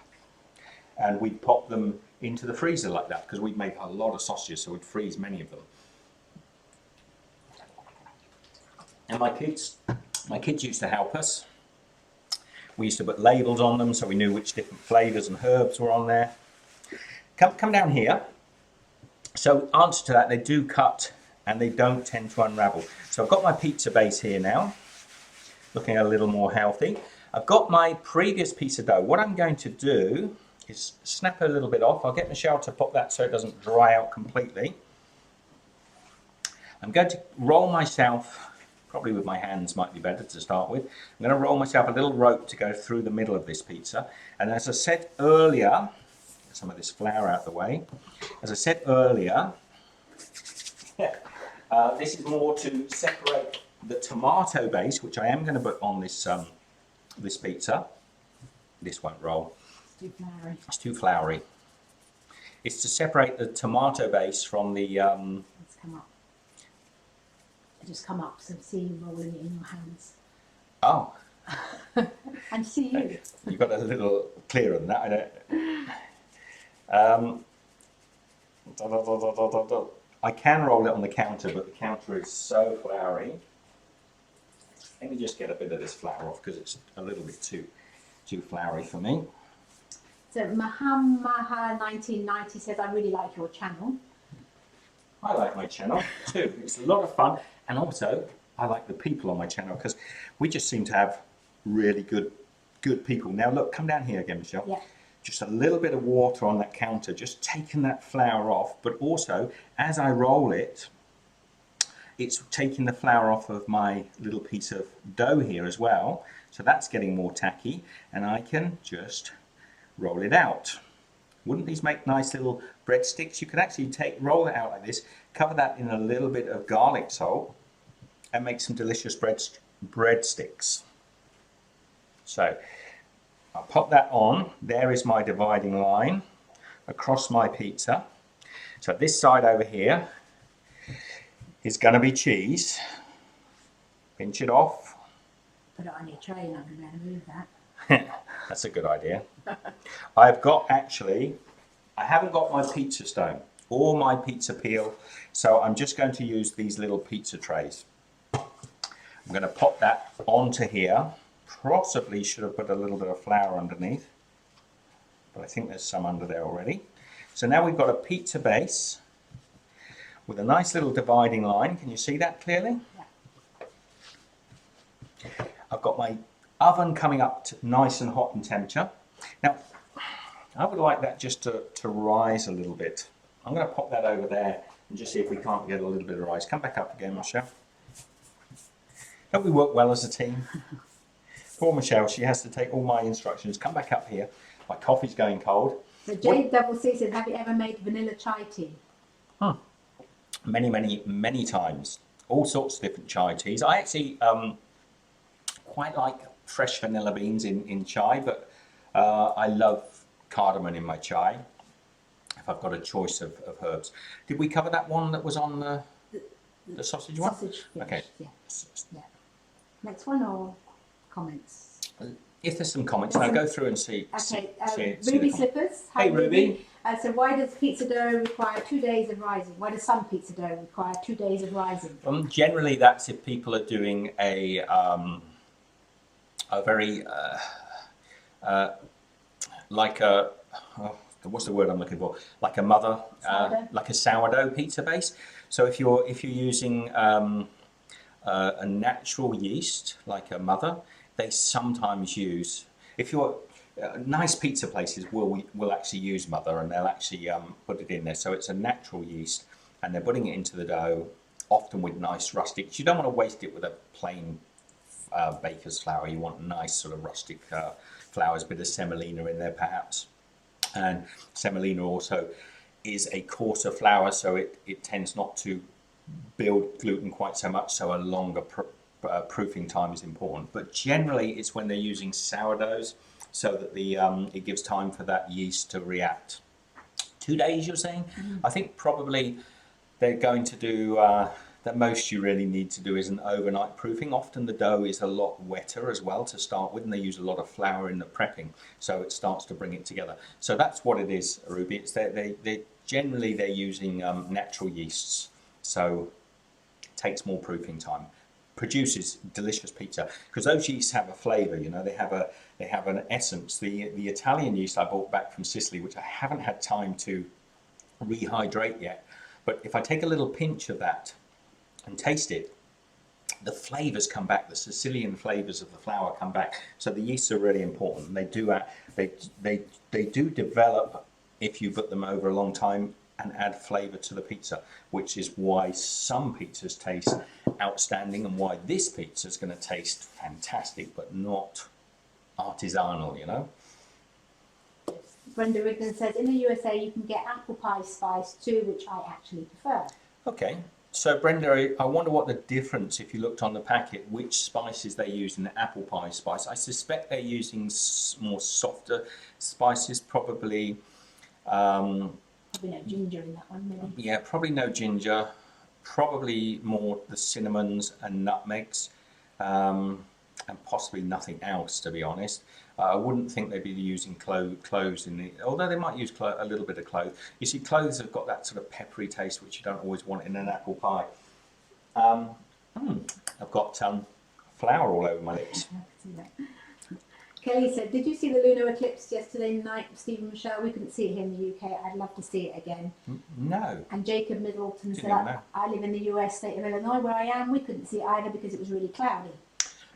and we'd pop them into the freezer like that, because we'd make a lot of sausages, so we'd freeze many of them. And my kids used to help us. We used to put labels on them so we knew which different flavours and herbs were on there. Come down here. So answer to that, they do cut and they don't tend to unravel. So I've got my pizza base here now, looking a little more healthy. I've got my previous piece of dough. What I'm going to do is snap a little bit off. I'll get Michelle to pop that so it doesn't dry out completely. I'm going to roll myself, probably with my hands might be better to start with. I'm going to roll myself a little rope to go through the middle of this pizza. And as I said earlier, get some of this flour out of the way. As I said earlier, this is more to separate the tomato base, which I am going to put on this this pizza. This won't roll. It's too floury. It's too floury. It's to separate the tomato base from the... Let's come up. Just come up, so see you rolling it in your hands. Oh. And see you. You got a little clearer than that. I can roll it on the counter, but the counter is so floury. Let me just get a bit of this flour off because it's a little bit too floury for me. So Mahamaha1990 says, "I really like your channel." I like my channel too. It's a lot of fun, and also I like the people on my channel because we just seem to have really good people. Now look, come down here again, Michelle. Yeah. Just a little bit of water on that counter, just taking that flour off, but also as I roll it, it's taking the flour off of my little piece of dough here as well. So that's getting more tacky, and I can just roll it out. Wouldn't these make nice little breadsticks? You could actually roll it out like this, cover that in a little bit of garlic salt, and make some delicious breadsticks. So I'll pop that on. There is my dividing line across my pizza. So this side over here is going to be cheese. Pinch it off. Put it on your tray and I'm going to move that. That's a good idea. I've got actually, I haven't got my pizza stone or my pizza peel, so I'm just going to use these little pizza trays. I'm going to pop that onto here. Possibly should have put a little bit of flour underneath, but I think there's some under there already. So now we've got a pizza base with a nice little dividing line. Can you see that clearly? Yeah. I've got my oven coming up to nice and hot in temperature. Now, I would like that just to rise a little bit. I'm going to pop that over there and just see if we can't get a little bit of rise. Come back up again, Michelle. Don't we work well as a team? Poor Michelle, she has to take all my instructions. Come back up here. My coffee's going cold. So JCC says, have you ever made vanilla chai tea? Many times. All sorts of different chai teas. I actually quite like fresh vanilla beans in chai, but I love cardamom in my chai if I've got a choice of herbs. Did we cover that one that was on the sausage one? Sausage fish, okay. Yeah. Next one or comments? If there's some comments, I'll go through and see. Okay, see Ruby Slippers. Hi, hey, Ruby. So why does pizza dough require 2 days of rising? Why does some pizza dough require 2 days of rising? Generally, that's if people are doing a very like a what's the word I'm looking for? Like a mother, like a sourdough pizza base. So if you're using a natural yeast like a mother, they sometimes use. If you're nice pizza places will actually use mother, and they'll actually put it in there. So it's a natural yeast, and they're putting it into the dough, often with nice rustic. You don't want to waste it with a plain baker's flour. You want nice sort of rustic flours, bit of semolina in there perhaps. And semolina also is a coarser flour, so it tends not to build gluten quite so much, so a longer proofing time is important. But generally it's when they're using sourdoughs, so that it gives time for that yeast to react. 2 days, you're saying? I think probably they're going to do the most you really need to do is an overnight proofing. Often the dough is a lot wetter as well to start with, and they use a lot of flour in the prepping, so it starts to bring it together. So that's what it is, Ruby. It's they generally they're using natural yeasts, so it takes more proofing time. Produces delicious pizza because those yeasts have a flavour. You know, they have an essence. The Italian yeast I bought back from Sicily, which I haven't had time to rehydrate yet, but if I take a little pinch of that and taste it, the flavours come back. The Sicilian flavours of the flour come back. So the yeasts are really important. They do develop if you put them over a long time and add flavour to the pizza, which is why some pizzas taste outstanding and why this pizza is going to taste fantastic, but not artisanal, you know. Brenda Rigdon says, in the USA you can get apple pie spice too, which I actually prefer. Okay. So Brenda, I wonder what the difference, if you looked on the packet, which spices they use in the apple pie spice. I suspect they're using more softer spices, probably. Probably no ginger in that one, maybe. Yeah, probably no ginger. Probably more the cinnamons and nutmegs, and possibly nothing else, to be honest. I wouldn't think they'd be using cloves in the, although they might use a little bit of clove. You see, cloves have got that sort of peppery taste, which you don't always want in an apple pie. I've got flour all over my lips. Kelly said, did you see the lunar eclipse yesterday night, Steve and Michelle? We couldn't see it here in the UK. I'd love to see it again. No. And Jacob Middleton said, I live in the US state of Illinois, where I am. We couldn't see it either because it was really cloudy.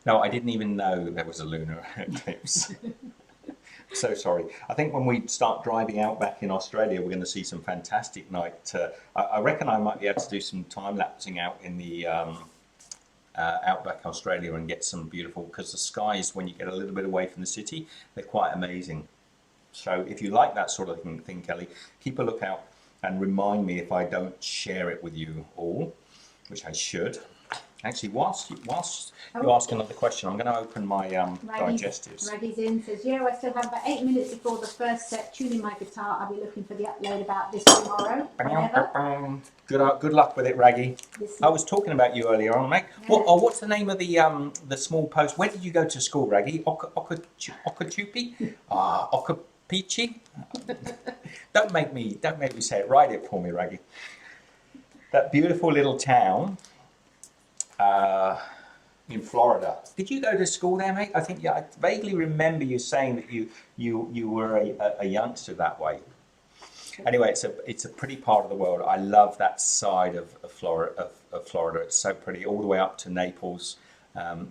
No, I didn't even know there was a lunar eclipse. So sorry. I think when we start driving out back in Australia, we're going to see some fantastic night. I reckon I might be able to do some time-lapsing out in the outback Australia and get some beautiful, because the skies, when you get a little bit away from the city, they're quite amazing. So if you like that sort of thing, Kelly, keep a lookout and remind me if I don't share it with you all, which I should. Actually, whilst you ask another question, I'm going to open my digestives. Raggy's in, says, yeah, I still have about 8 minutes before the first set. Tuning my guitar. I'll be looking for the upload about this tomorrow. Whatever. Good luck with it, Raggy. I was talking about you earlier on, mate. Yeah. What's the name of the small post? Where did you go to school, Raggy? Okachupi? Okapichi? Don't make me say it. Write it for me, Raggy. That beautiful little town. In Florida. Did you go to school there, mate? I think, yeah, I vaguely remember you saying that you were a youngster that way. Anyway, it's a pretty part of the world. I love that side of Florida. It's so pretty, all the way up to Naples. I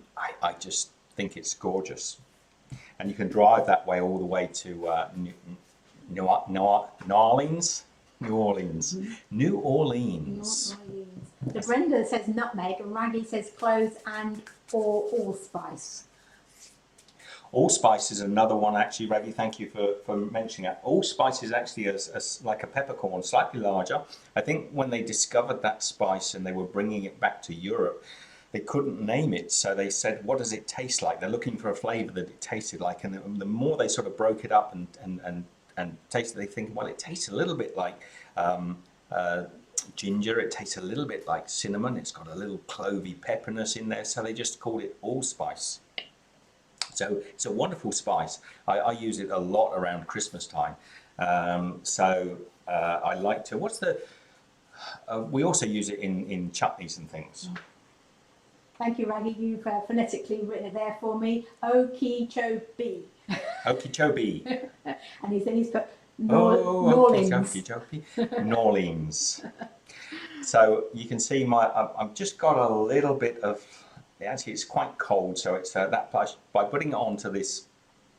just think it's gorgeous, and you can drive that way all the way to New Orleans. New Orleans. The Brenda says nutmeg and Raggy says cloves and or allspice. Allspice is another one, actually, Raggy. Thank you for mentioning that. Allspice is actually like a peppercorn, slightly larger. I think when they discovered that spice and they were bringing it back to Europe, they couldn't name it, so they said, what does it taste like? They're looking for a flavour that it tasted like, and the more they sort of broke it up and tasted, they think, well, it tastes a little bit like ginger, it tastes a little bit like cinnamon, it's got a little clovey pepperness in there, so they just called it allspice. So it's a wonderful spice. I use it a lot around Christmas time. I like to, we also use it in chutneys and things. Thank you, Raggy. You've phonetically written it there for me. Okeechobee. Okeechobee. And he's put Orleans. So you can see I've just got a little bit of, actually it's quite cold, so it's by putting it onto this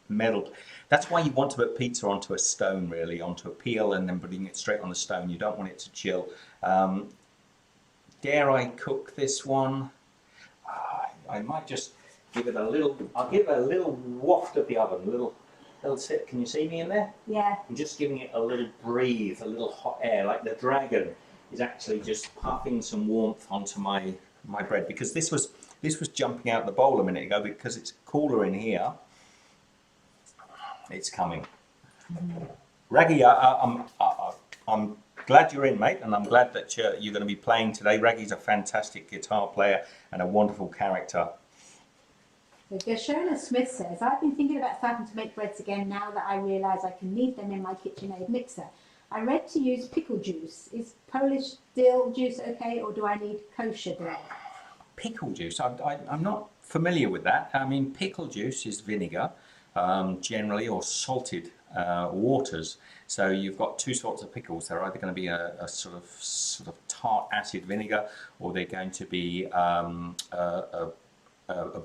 metal, that's why you want to put pizza onto a stone, really, onto a peel, and then putting it straight on the stone. You don't want it to chill. Dare I cook this one? I might just give it a little, I'll give it a little waft of the oven, a little sip. Can you see me in there? Yeah. I'm just giving it a little breathe, a little hot air, like the dragon is actually just puffing some warmth onto my bread, because this was jumping out the bowl a minute ago. Because it's cooler in here, it's coming. Raggy, I'm glad you're in, mate, and I'm glad that you're going to be playing today. Raggy's a fantastic guitar player and a wonderful character. So Gershona Smith says, I've been thinking about starting to make breads again now that I realise I can knead them in my KitchenAid mixer. I read to use pickle juice. Is Polish dill juice okay, or do I need kosher dill? Pickle juice? I'm not familiar with that. I mean, pickle juice is vinegar, generally, or salted waters. So you've got two sorts of pickles. They're either going to be a sort of tart acid vinegar, or they're going to be a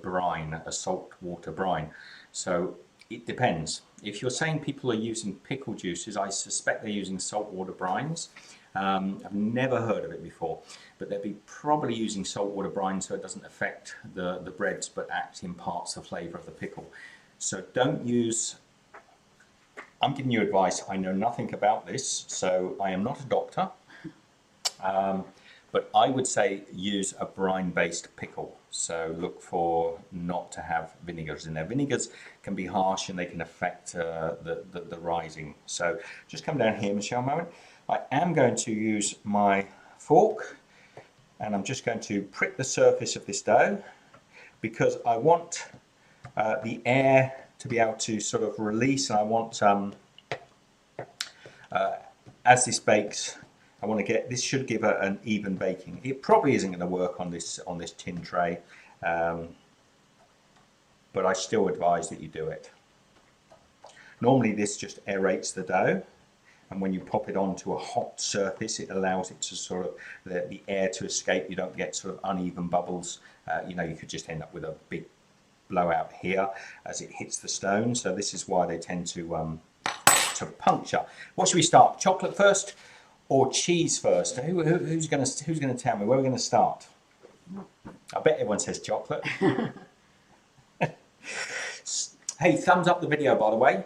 brine, a salt water brine. So it depends. If you're saying people are using pickle juices, I suspect they're using saltwater brines. I've never heard of it before, but they'll be probably using saltwater brine so it doesn't affect the breads, but actually imparts the flavour of the pickle. So don't use, I'm giving you advice, I know nothing about this, so I am not a doctor, but I would say use a brine-based pickle. So look for not to have vinegars in there. Vinegars can be harsh and they can affect the rising. So just come down here, Michelle, a moment. I am going to use my fork and I'm just going to prick the surface of this dough, because I want the air to be able to sort of release, and I want, as this bakes, I want to get, this should give an even baking. It probably isn't going to work on this tin tray, but I still advise that you do it. Normally this just aerates the dough, and when you pop it onto a hot surface, it allows it to sort of, the air to escape. You don't get sort of uneven bubbles. You know, you could just end up with a big blowout here as it hits the stone. So this is why they tend to puncture. What should we start? Chocolate first or cheese first? Who's going to tell me where we're going to start? I bet everyone says chocolate. Hey, thumbs up the video, by the way.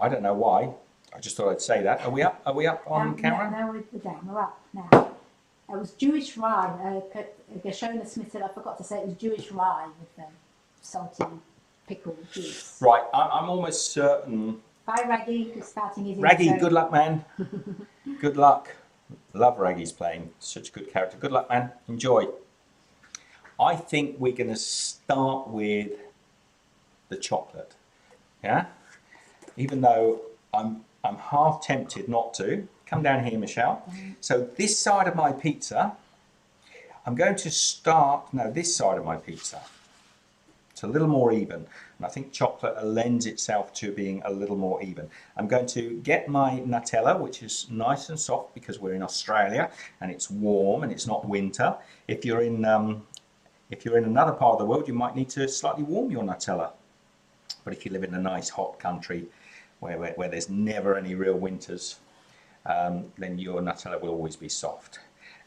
I don't know why. I just thought I'd say that. Are we up? Are we up on camera? No, we're down. We're up now. It was Jewish rye. Gashona Smith said, I forgot to say it was Jewish rye with salty pickle juice. Right, I'm almost certain. Bye, Raggy, who's starting his Raggy, intro. good luck, man. Good luck. Love Raggy's playing. Such a good character. Good luck, man. Enjoy. I think we're going to start with the chocolate. Yeah? Even though I'm half tempted not to. Come down here, Michelle. So this side of my pizza, I'm going to start, no, this side of my pizza. It's a little more even. And I think chocolate lends itself to being a little more even. I'm going to get my Nutella, which is nice and soft because we're in Australia and it's warm and it's not winter. If you're in another part of the world, you might need to slightly warm your Nutella. But if you live in a nice hot country where there's never any real winters, then your Nutella will always be soft.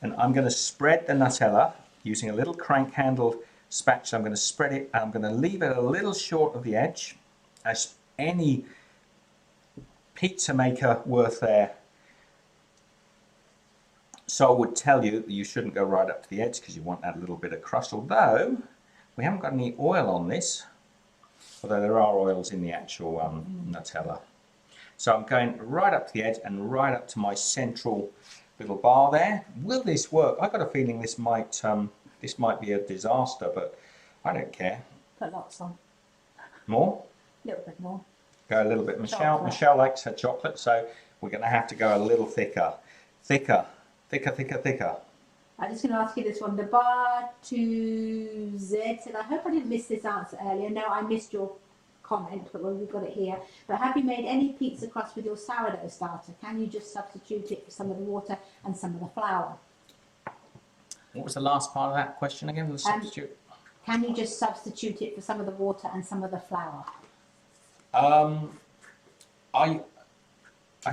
And I'm going to spread the Nutella using a little crank handled spatula. I'm going to spread it and I'm going to leave it a little short of the edge, as any pizza maker worth their soul would tell you that you shouldn't go right up to the edge because you want that little bit of crust. Although we haven't got any oil on this, although there are oils in the actual Nutella. So I'm going right up to the edge and right up to my central little bar there. Will this work? I've got a feeling this might be a disaster, but I don't care. Put lots on. More? A little bit more. Go a little bit. Chocolate. Michelle likes her chocolate, so we're going to have to go a little thicker. Thicker. I'm just going to ask you this one. The bar to Z said, I hope I didn't miss this answer earlier. No, I missed your comment, but we've got it here. But have you made any pizza crust with your sourdough starter? Can you just substitute it for some of the water and some of the flour? What was the last part of that question again? The substitute? Can you just substitute it for some of the water and some of the flour? I'm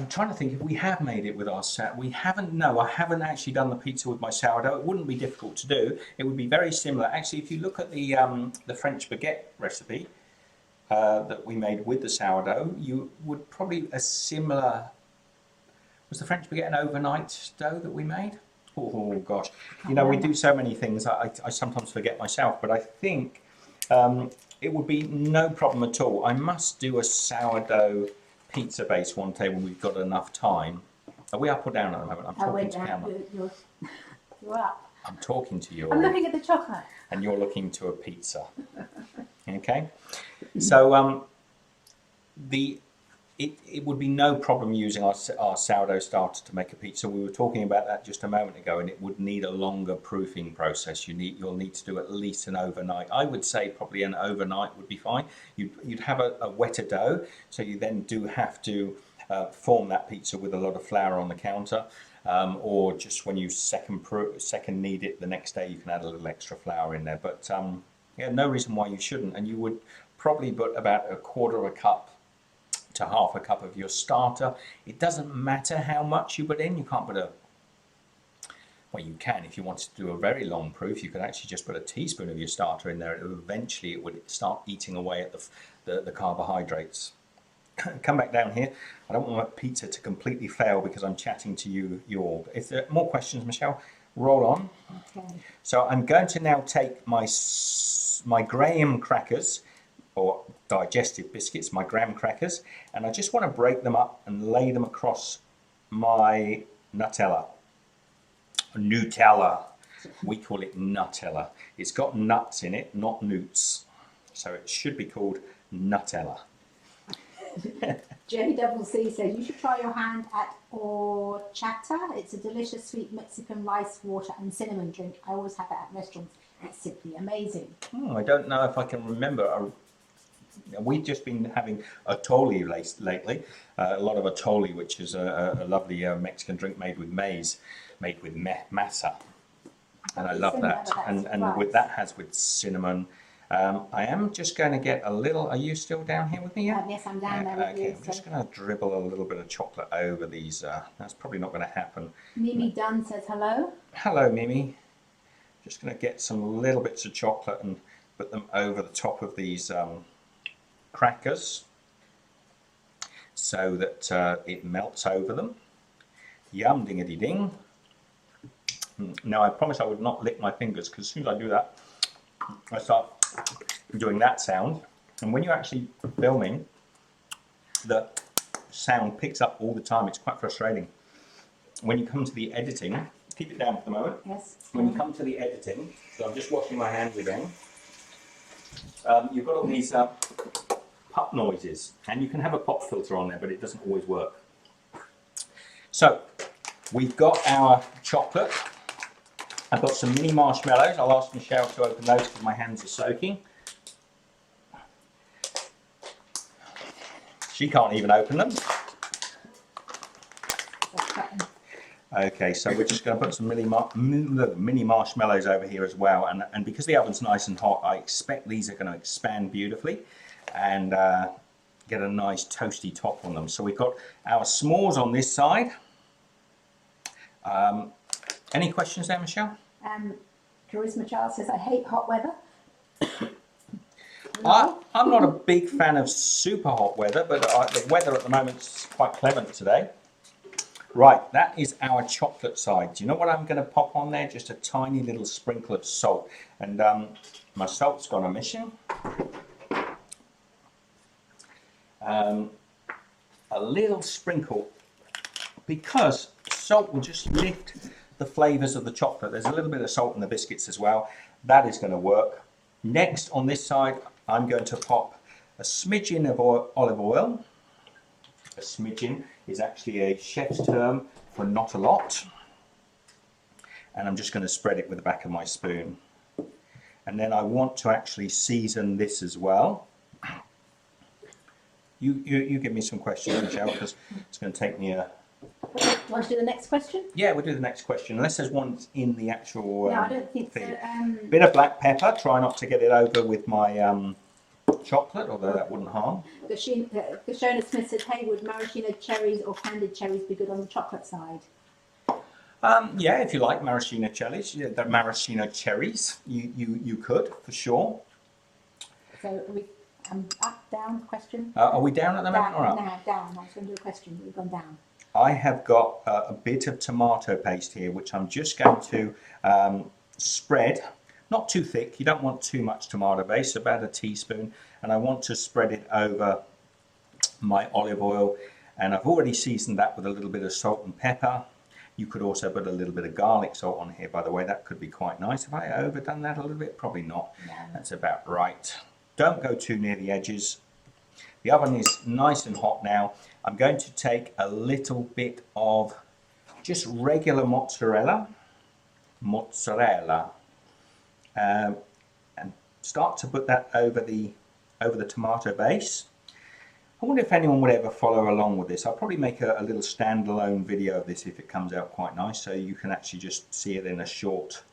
trying to think if we have made it with our sourdough. We haven't. No, I haven't actually done the pizza with my sourdough. It wouldn't be difficult to do. It would be very similar. Actually, if you look at the French baguette recipe that we made with the sourdough, you would probably a similar. Was the French baguette an overnight dough that we made? Oh gosh, you know, we do so many things. I sometimes forget myself, but I think it would be no problem at all. I must do a sourdough pizza base one day when we've got enough time. Are we up or down at the moment? I'm talking to camera. You're up. I'm talking to you. I'm looking at the chocolate. And you're looking to a pizza. Okay, so it would be no problem using our sourdough starter to make a pizza. We were talking about that just a moment ago, and it would need a longer proofing process. You'll need to do at least an overnight. I would say probably an overnight would be fine. You'd have a wetter dough, so you then do have to form that pizza with a lot of flour on the counter, or just when you second knead it the next day, you can add a little extra flour in there. But yeah, no reason why you shouldn't. And you would probably put about a quarter of a cup to half a cup of your starter. It doesn't matter how much you put in. You can't put well, you can if you wanted to do a very long proof. You could actually just put a teaspoon of your starter in there. Eventually it would start eating away at the carbohydrates. Come back down here. I don't want my pizza to completely fail because I'm chatting to you all. If there are more questions, Michelle, roll on. Okay. So I'm going to now take my graham crackers, or digestive biscuits, my graham crackers, and I just want to break them up and lay them across my Nutella. We call it Nutella. It's got nuts in it, not newts. So it should be called Nutella. JCC says, you should try your hand at horchata. It's a delicious sweet Mexican rice, water and cinnamon drink. I always have it at restaurants. It's simply amazing. I don't know if I can remember. We've just been having atole lately, a lot of atole, which is a lovely Mexican drink made with maize, made with masa, and I love that. And with that has with cinnamon. I am just going to get a little. Are you still down here with me? Yeah? Yes, I'm down there with you. I'm just going to dribble a little bit of chocolate over these. That's probably not going to happen. Mimi Dunn says hello. Hello, Mimi. Just going to get some little bits of chocolate and put them over the top of these crackers so that it melts over them. Yum dingity ding. Now, I promise I would not lick my fingers, because as soon as I do that, I start doing that sound. And when you're actually filming, the sound picks up all the time. It's quite frustrating. When you come to the editing, keep it down for the moment. Yes. When you come to the editing, so I'm just washing my hands again. You've got all these pop noises, and you can have a pop filter on there, but it doesn't always work. So we've got our chocolate. I've got some mini marshmallows. I'll ask Michelle to open those because my hands are soaking. She can't even open them. Okay, so we're just going to put some mini marshmallows over here as well, and because the oven's nice and hot, I expect these are going to expand beautifully and get a nice toasty top on them. So we've got our s'mores on this side. Any questions there, Michelle? Charisma Charles says, I hate hot weather. I'm not a big fan of super hot weather, but the weather at the moment is quite clement today. Right, that is our chocolate side. Do you know what I'm going to pop on there? Just a tiny little sprinkle of salt. And my salt's gone a mission. A little sprinkle, because salt will just lift the flavours of the chocolate. There's a little bit of salt in the biscuits as well. That is going to work. Next, on this side, I'm going to pop a smidgen of olive oil. A smidgen is actually a chef's term for not a lot. And I'm just going to spread it with the back of my spoon. And then I want to actually season this as well. You give me some questions, Michelle, because it's going to take me a... Do you want to do the next question? Yeah, we'll do the next question, unless there's one in the actual no, I don't think thing. so. Bit of black pepper, try not to get it over with my chocolate, although that wouldn't harm. Gashona Smith said, hey, would maraschino cherries or candied cherries be good on the chocolate side? Yeah, if you like maraschino cherries, the maraschino cherries, you could, for sure. So are we up, down, question? Are we down at the moment or up? No, down. I was going to do a question, but we've gone down. I have got a bit of tomato paste here, which I'm just going to spread. Not too thick, you don't want too much tomato paste, about a teaspoon. And I want to spread it over my olive oil. And I've already seasoned that with a little bit of salt and pepper. You could also put a little bit of garlic salt on here, by the way. That could be quite nice. Have I overdone that a little bit? Probably not. No. That's about right. Don't go too near the edges. The oven is nice and hot now. I'm going to take a little bit of just regular mozzarella, and start to put that over the tomato base. I wonder if anyone would ever follow along with this. I'll probably make a little standalone video of this if it comes out quite nice, so you can actually just see it in a short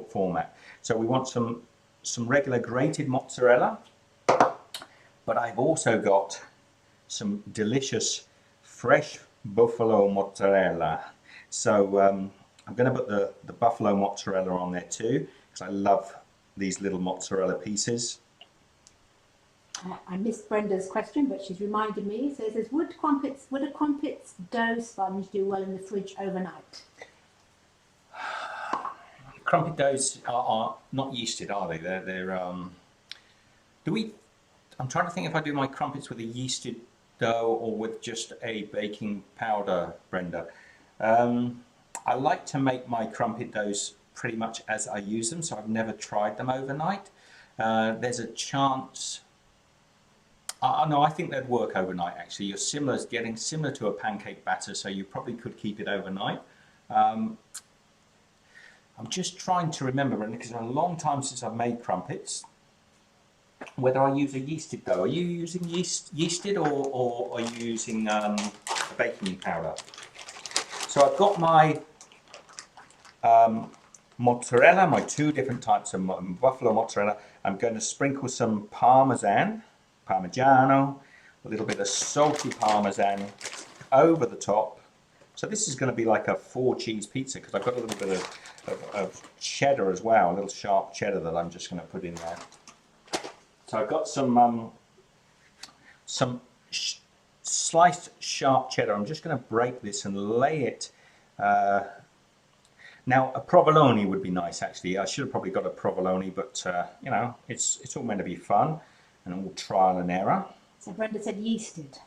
format. So we want some regular grated mozzarella, but I've also got some delicious fresh buffalo mozzarella. So I'm going to put the buffalo mozzarella on there too, because I love these little mozzarella pieces. I missed Brenda's question, but she's reminded me. So it says, would a crumpets dough sponge do well in the fridge overnight? Crumpet doughs are not yeasted, are they? I'm trying to think if I do my crumpets with a yeasted dough or with just a baking powder, Brenda. I like to make my crumpet doughs pretty much as I use them, so I've never tried them overnight. There's a chance... no, I think they'd work overnight actually. You're getting similar to a pancake batter, so you probably could keep it overnight. I'm just trying to remember, because it's a long time since I've made crumpets, whether I use a yeasted dough. Are you using yeasted or are you using baking powder? So I've got my mozzarella, my two different types of buffalo mozzarella. I'm going to sprinkle some Parmesan, Parmigiano, a little bit of salty Parmesan over the top. So this is going to be like a 4-cheese pizza, because I've got a little bit of cheddar as well, a little sharp cheddar that I'm just going to put in there. So I've got some sliced sharp cheddar. I'm just going to break this and lay it Now, a provolone would be nice, actually. I should have probably got a provolone, but, you know, it's all meant to be fun and all trial and error. So Brenda said yeasted.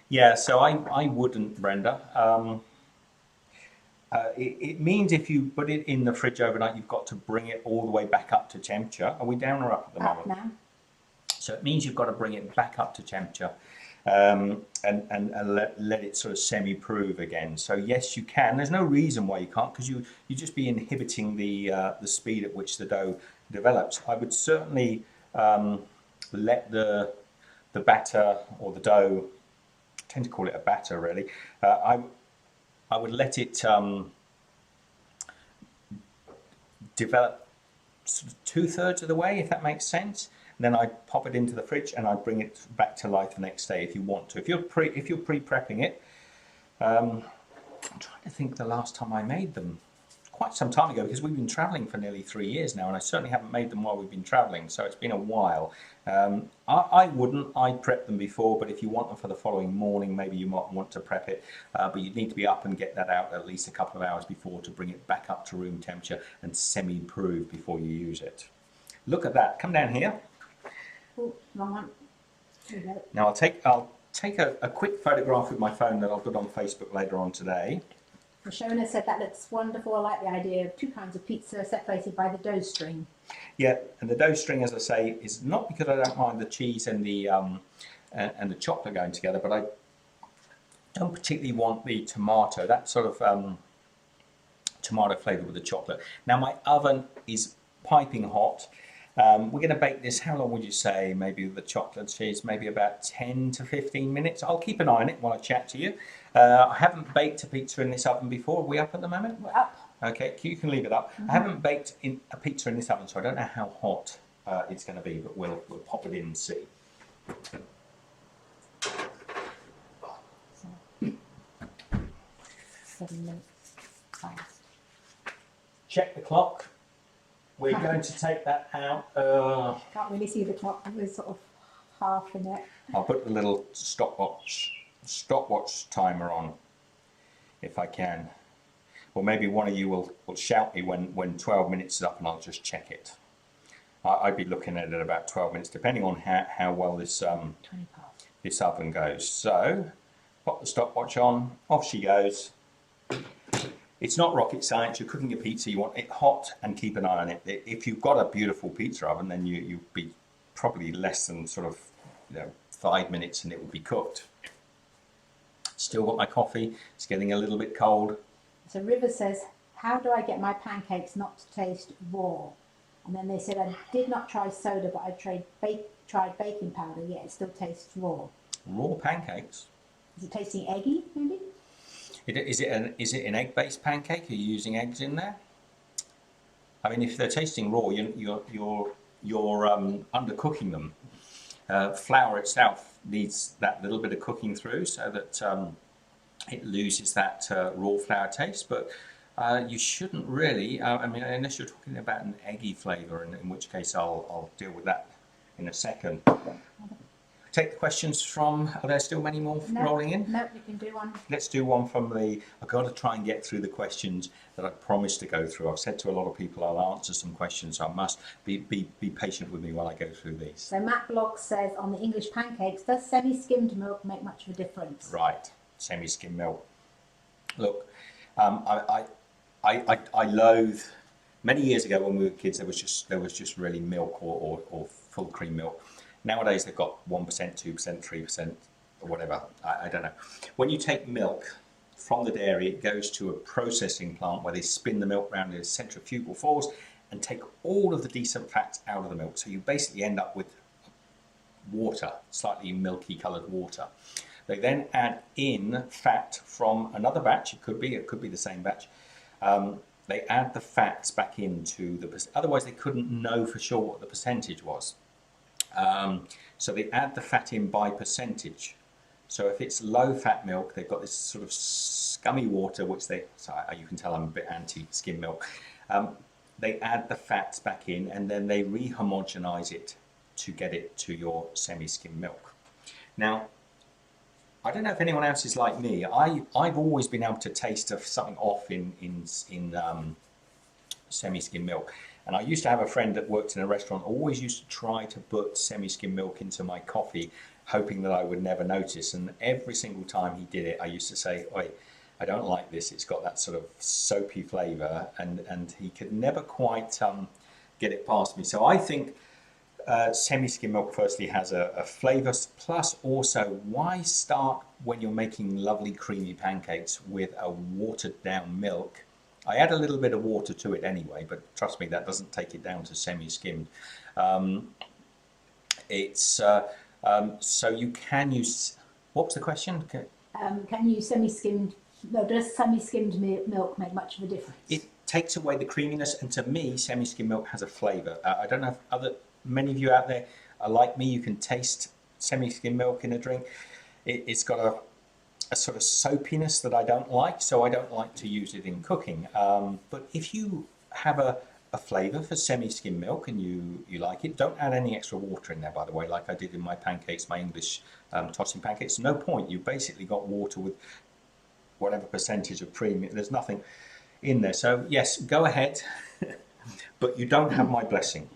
Yeah, so I wouldn't, Brenda. It means if you put it in the fridge overnight, you've got to bring it all the way back up to temperature. Are we down or up at the moment? Up now. So it means you've got to bring it back up to temperature and let it sort of semi-prove again. So yes, you can. There's no reason why you can't, because you just be inhibiting the speed at which the dough develops. I would certainly let the batter or the dough, I tend to call it a batter really, I would let it develop sort of 2/3 of the way, if that makes sense. And then I'd pop it into the fridge and I'd bring it back to life the next day if you want to. If you're pre-prepping it, I'm trying to think the last time I made them. Quite some time ago, because we've been traveling for nearly 3 years now, and I certainly haven't made them while we've been traveling, so it's been a while. I'd prep them before, but if you want them for the following morning, maybe you might want to prep it, but you'd need to be up and get that out at least a couple of hours before to bring it back up to room temperature and semi-prove before you use it. Look at that. Come down here. Oh, wrong one. There we go. Now I'll take a quick photograph with my phone that I'll put on Facebook later on today. Shona said that looks wonderful. I like the idea of 2 kinds of pizza separated by the dough string. Yeah, and the dough string, as I say, is not because I don't mind the cheese and the chocolate going together, but I don't particularly want the tomato, that sort of tomato flavour with the chocolate. Now my oven is piping hot. We're going to bake this, how long would you say, maybe with the chocolate cheese, maybe about 10 to 15 minutes. I'll keep an eye on it while I chat to you. I haven't baked a pizza in this oven before. Are we up at the moment? We're up. Okay, you can leave it up. I haven't baked in a pizza in this oven, so I don't know how hot it's going to be, but we'll pop it in and see. So, 7 minutes past. Check the clock. We're going to take that out. Can't really see the clock. We're sort of half in it. I'll put the little stopwatch timer on, if I can. Or maybe one of you will shout me when 12 minutes is up, and I'll just check it. I'd be looking at it at about 12 minutes, depending on how well this this oven goes. So, pop the stopwatch on. Off she goes. It's not rocket science. You're cooking a pizza. You want it hot and keep an eye on it. If you've got a beautiful pizza oven, then you'd be probably less than sort of 5 minutes, and it will be cooked. Still got my coffee. It's getting a little bit cold. So River says, how do I get my pancakes not to taste raw? And then they said, I did not try soda, but I tried baking powder. Yeah, it still tastes raw. Raw pancakes? Is it tasting eggy, maybe? Is it an egg-based pancake? Are you using eggs in there? I mean, if they're tasting raw, you're undercooking them. Flour itself needs that little bit of cooking through so that it loses that raw flour taste. But you shouldn't really. I mean, unless you're talking about an eggy flavour, in which case I'll deal with that in a second. Take the questions from, are there still many more rolling in? No, you can do one. Let's do one from I've got to try and get through the questions that I promised to go through. I've said to a lot of people I'll answer some questions, so I must be patient with me while I go through these. So Matt Blogg says, on the English pancakes, does semi-skimmed milk make much of a difference? Right, semi-skimmed milk. Look, I loathe, many years ago when we were kids, there was just really milk or full cream milk. Nowadays they've got 1%, 2%, 3%, or whatever. I don't know. When you take milk from the dairy, it goes to a processing plant where they spin the milk around in centrifugal force and take all of the decent fats out of the milk. So you basically end up with water, slightly milky coloured water. They then add in fat from another batch. It could be the same batch. They add the fats back into otherwise they couldn't know for sure what the percentage was. So they add the fat in by percentage. So if it's low fat milk, they've got this sort of scummy water, which you can tell I'm a bit anti-skim milk. They add the fats back in and then they re-homogenize it to get it to your semi-skim milk. Now, I don't know if anyone else is like me. I've always been able to taste something off in semi-skim milk. And I used to have a friend that worked in a restaurant, always used to try to put semi-skim milk into my coffee, hoping that I would never notice. And every single time he did it, I used to say, "Oi, I don't like this. It's got that sort of soapy flavour," and he could never quite get it past me. So I think semi-skim milk firstly has a flavour, plus also, why start when you're making lovely creamy pancakes with a watered down milk? I add a little bit of water to it anyway, but trust me, that doesn't take it down to semi-skimmed. So you can use, what was the question? Can you semi-skimmed, no, does semi-skimmed milk make much of a difference? It takes away the creaminess, and to me, semi-skim milk has a flavour. I don't know if many of you out there are like me, you can taste semi-skim milk in a drink. It's got a sort of soapiness that I don't like, so I don't like to use it in cooking. But if you have a flavour for semi-skim milk and you like it, don't add any extra water in there, by the way, like I did in my pancakes, my English tossing pancakes. No point, you've basically got water with whatever percentage of cream, there's nothing in there. So yes, go ahead, but you don't have my blessing.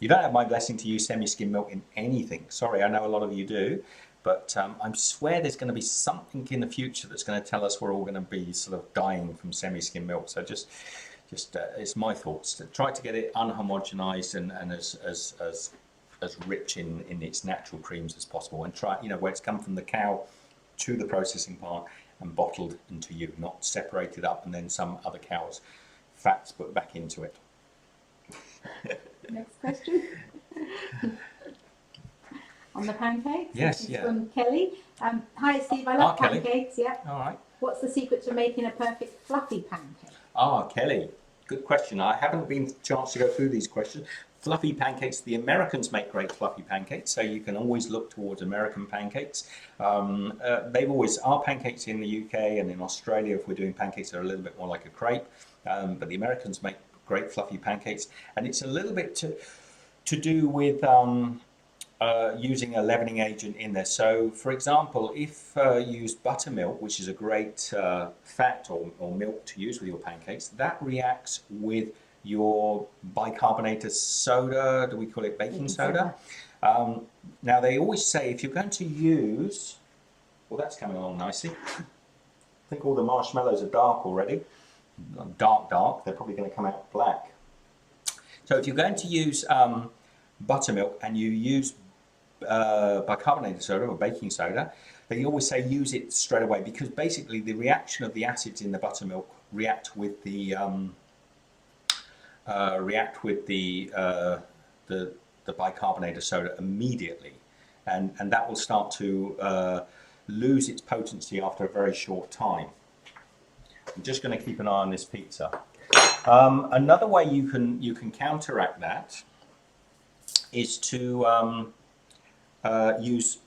You don't have my blessing to use semi-skim milk in anything. Sorry, I know a lot of you do, but I swear there's going to be something in the future that's going to tell us we're all going to be sort of dying from semi-skim milk. So just it's my thoughts. To try to get it unhomogenized and as rich in its natural creams as possible, and try, you know, where it's come from the cow to the processing part and bottled into you, not separated up and then some other cow's fats put back into it. Next question. On the pancakes? Yes, this is yeah. From Kelly. Hi Steve, I love Kelly. pancakes, yeah. All right. What's the secret to making a perfect fluffy pancake? Kelly, good question. I haven't been a chance to go through these questions. Fluffy pancakes, the Americans make great fluffy pancakes, so you can always look towards American pancakes. They've always, our pancakes in the UK and in Australia, if we're doing pancakes, are a little bit more like a crepe, but the Americans make great fluffy pancakes, and it's a little bit to do with using a leavening agent in there. So for example, if you use buttermilk, which is a great fat or milk to use with your pancakes, that reacts with your bicarbonated soda, do we call it baking soda? Now they always say if you're going to use, well, that's coming along nicely. I think all the marshmallows are dark already. Dark, they're probably going to come out black. So if you're going to use buttermilk and you use bicarbonated soda or baking soda, they always say use it straight away, because basically the reaction of the acids in the buttermilk react with the bicarbonated soda immediately, and that will start to lose its potency after a very short time. I'm just going to keep an eye on this pizza. Another way you can counteract that is to use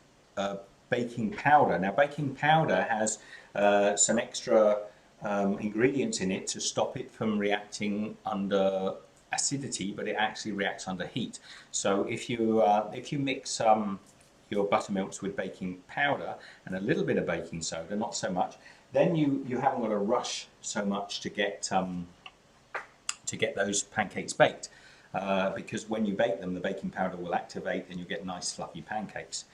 baking powder. Now, baking powder has some extra ingredients in it to stop it from reacting under acidity, but it actually reacts under heat. So if you mix your buttermilks with baking powder and a little bit of baking soda, not so much, then you haven't got to rush so much to get those pancakes baked, because when you bake them, the baking powder will activate and you get nice fluffy pancakes.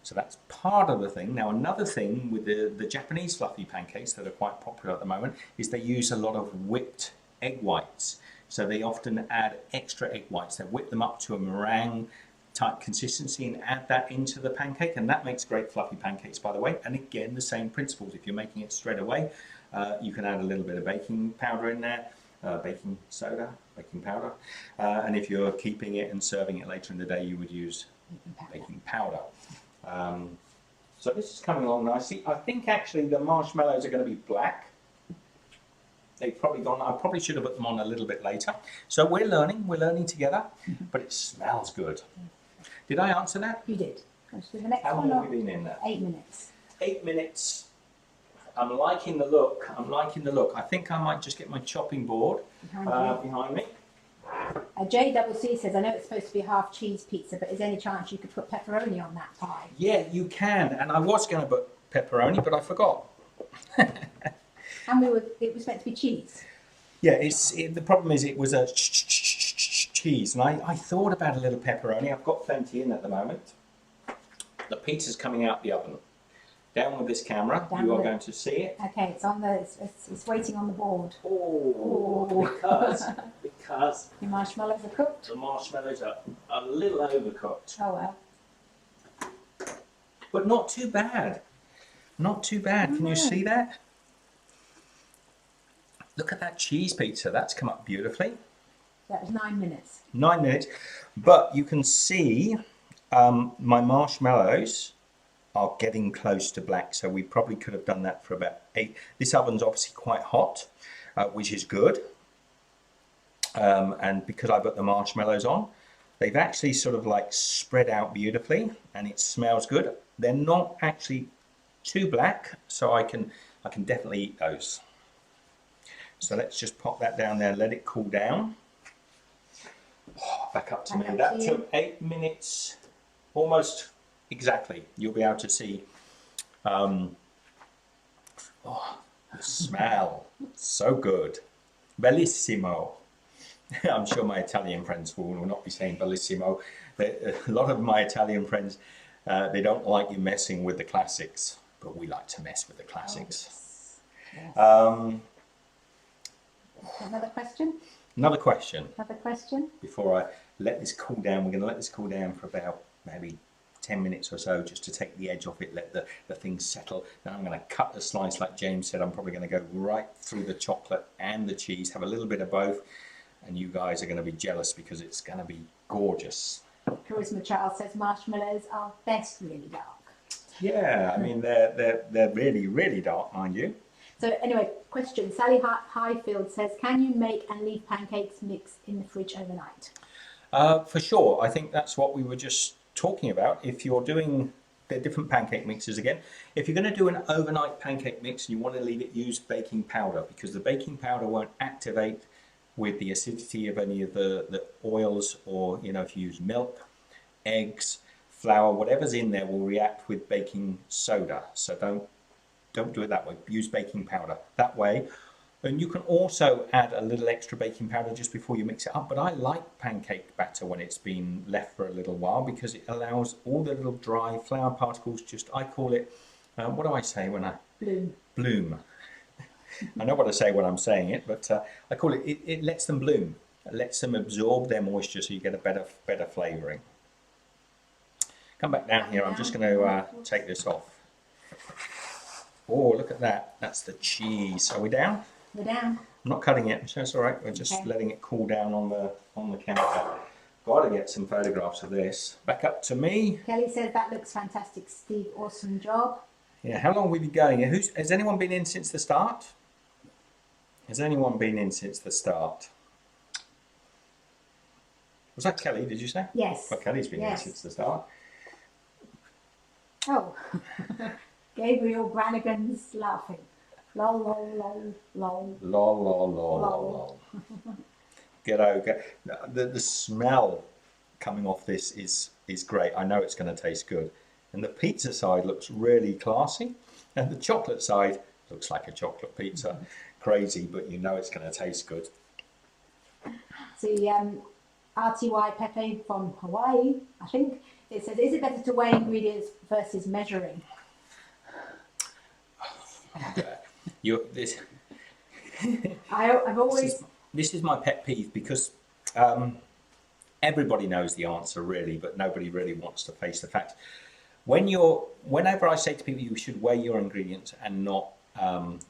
So that's part of the thing. Now, another thing with the Japanese fluffy pancakes that are quite popular at the moment is they use a lot of whipped egg whites. So they often add extra egg whites. They whip them up to a meringue type consistency and add that into the pancake, and that makes great fluffy pancakes, by the way. And again, the same principles. If you're making it straight away, you can add a little bit of baking powder in there, baking soda, baking powder, and if you're keeping it and serving it later in the day, you would use baking powder. So this is coming along nicely. I think actually the marshmallows are going to be black. They've probably gone, I probably should have put them on a little bit later. So we're learning together, but it smells good. Did I answer that? You did. The next How one long have we been in there? 8 minutes. 8 minutes. I'm liking the look. I think I might just get my chopping board behind me. JCC says, I know it's supposed to be a half cheese pizza, but is there any chance you could put pepperoni on that pie? Yeah, you can. And I was going to put pepperoni, but I forgot. And it was meant to be cheese. Yeah, the problem is it was a cheese, and I thought about a little pepperoni. I've got plenty in at the moment. The pizza's coming out the oven. Down with this camera, you are going to see it. Okay, it's on it's waiting on the board. Oh, because Your marshmallows are cooked. the marshmallows are a little overcooked, Oh well. but not too bad. Not too bad. Can you see that? Look at that cheese pizza. That's come up beautifully. That was 9 minutes. 9 minutes, but you can see my marshmallows are getting close to black, so we probably could have done that for about 8. This oven's obviously quite hot, which is good, and because I put the marshmallows on, they've actually sort of like spread out beautifully, and it smells good. They're not actually too black, so I can definitely eat those. So let's just pop that down there and let it cool down. Oh, back up to me. That took 8 minutes, almost exactly. You'll be able to see. Oh, the smell, so good, bellissimo. I'm sure my Italian friends will not be saying bellissimo. A lot of my Italian friends, they don't like you messing with the classics, but we like to mess with the classics. Oh, yes. Another question? Another question. Another question? Before I let this cool down, we're going to let this cool down for about maybe 10 minutes or so, just to take the edge off it, let the thing settle. Then I'm going to cut the slice like James said. I'm probably going to go right through the chocolate and the cheese, have a little bit of both, and you guys are going to be jealous because it's going to be gorgeous. Charisma Charles says marshmallows are best really dark. Yeah, I mean they're really, really dark, mind you. So anyway, question. Sally Highfield says, can you make and leave pancakes mix in the fridge overnight? For sure. I think that's what we were just talking about. If you're doing the different pancake mixes again, if you're going to do an overnight pancake mix and you want to leave it, use baking powder, because the baking powder won't activate with the acidity of any of the oils, or if you use milk, eggs, flour, whatever's in there will react with baking soda. So don't do it that way. Use baking powder that way. And you can also add a little extra baking powder just before you mix it up. But I like pancake batter when it's been left for a little while, because it allows all the little dry flour particles, I call it, what do I say when I? Bloom. I know what I say when I'm saying it, but I call it lets them bloom. It lets them absorb their moisture so you get a better flavouring. Come back down here. I'm just going to take this off. Oh, look at that. That's the cheese. Are we down? We're down. I'm not cutting it, so it's all right. We're just letting it cool down on the counter. Got to get some photographs of this. Back up to me. Kelly says that looks fantastic, Steve. Awesome job. Yeah, how long have we been going? Has anyone been in since the start? Has anyone been in since the start? Was that Kelly, did you say? Yes. Well, Kelly's been in since the start. Oh. Gabriel Brannigan's laughing. Lol, lol, lol, lol. Lol, lol, lol, lol, lol. The smell coming off this is great. I know it's going to taste good. And the pizza side looks really classy. And the chocolate side looks like a chocolate pizza. Crazy, but you know it's going to taste good. See, RTY Pepe from Hawaii, I think, it says, is it better to weigh ingredients versus measuring? This is my pet peeve, because everybody knows the answer really, but nobody really wants to face the fact. Whenever I say to people you should weigh your ingredients and not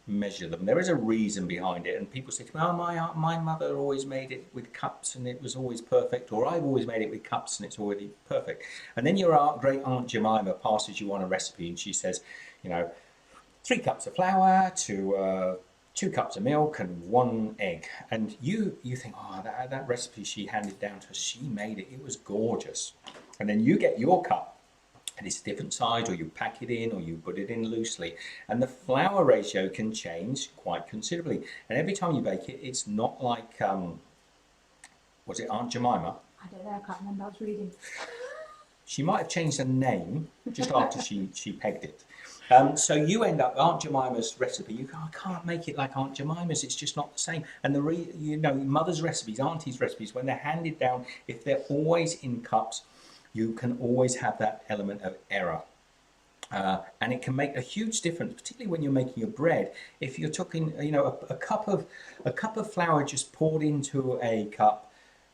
measure them, there is a reason behind it, and people say to me, oh, my mother always made it with cups and it was always perfect, or I've always made it with cups and it's already perfect. And then your great Aunt Jemima passes you on a recipe and she says, 3 cups of flour to 2 cups of milk and 1 egg. And you think, oh, that recipe she handed down to us, she made it, it was gorgeous. And then you get your cup and it's a different size, or you pack it in, or you put it in loosely. And the flour ratio can change quite considerably. And every time you bake it, it's not like, was it Aunt Jemima? I don't know, I can't remember, I was reading. She might have changed her name just after she pegged it. So you end up Aunt Jemima's recipe. You go, I can't make it like Aunt Jemima's. It's just not the same. And mother's recipes, auntie's recipes, when they're handed down, if they're always in cups, you can always have that element of error. And it can make a huge difference, particularly when you're making your bread. If you're talking, a cup of flour just poured into a cup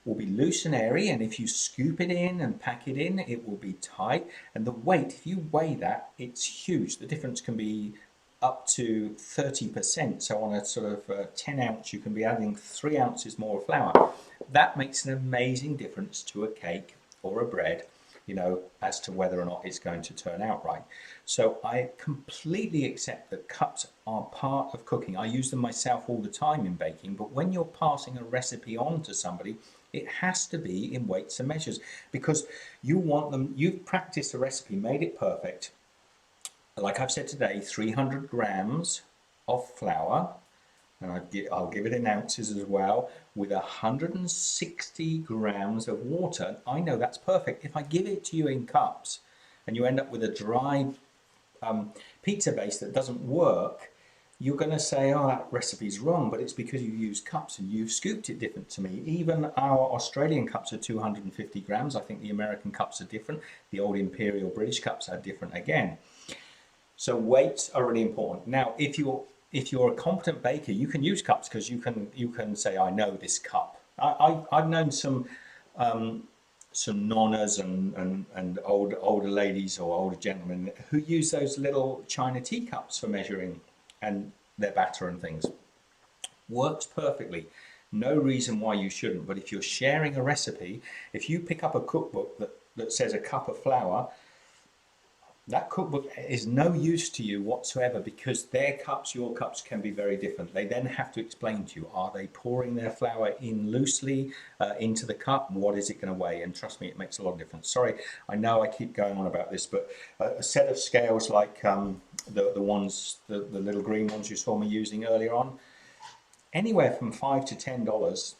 will be loose and airy, and if you scoop it in and pack it in, it will be tight. And the weight, if you weigh that, it's huge. The difference can be up to 30%. So on a sort of 10 ounce, you can be adding 3 ounces more flour. That makes an amazing difference to a cake or a bread, as to whether or not it's going to turn out right. So I completely accept that cups are part of cooking. I use them myself all the time in baking, but when you're passing a recipe on to somebody, it has to be in weights and measures, because you want them, you've practiced a recipe, made it perfect. Like I've said today, 300 grams of flour, and I'll give it in ounces as well, with 160 grams of water. I know that's perfect. If I give it to you in cups and you end up with a dry pizza base that doesn't work, you're going to say, oh, that recipe's wrong, but it's because you use cups and you've scooped it different to me. Even our Australian cups are 250 grams. I think the American cups are different. The old Imperial British cups are different again. So weights are really important. Now, if you're a competent baker, you can use cups, because you can say, I know this cup. I've known some nonnas and older ladies or older gentlemen who use those little china teacups for measuring and their batter and things. Works perfectly. No reason why you shouldn't. But if you're sharing a recipe, if you pick up a cookbook that says a cup of flour, that cookbook is no use to you whatsoever, because their cups, your cups can be very different. They then have to explain to you, are they pouring their flour in loosely into the cup? What is it going to weigh? And trust me, it makes a lot of difference. Sorry, I know I keep going on about this, but a set of scales like the little green ones you saw me using earlier on, anywhere from $5 to $10,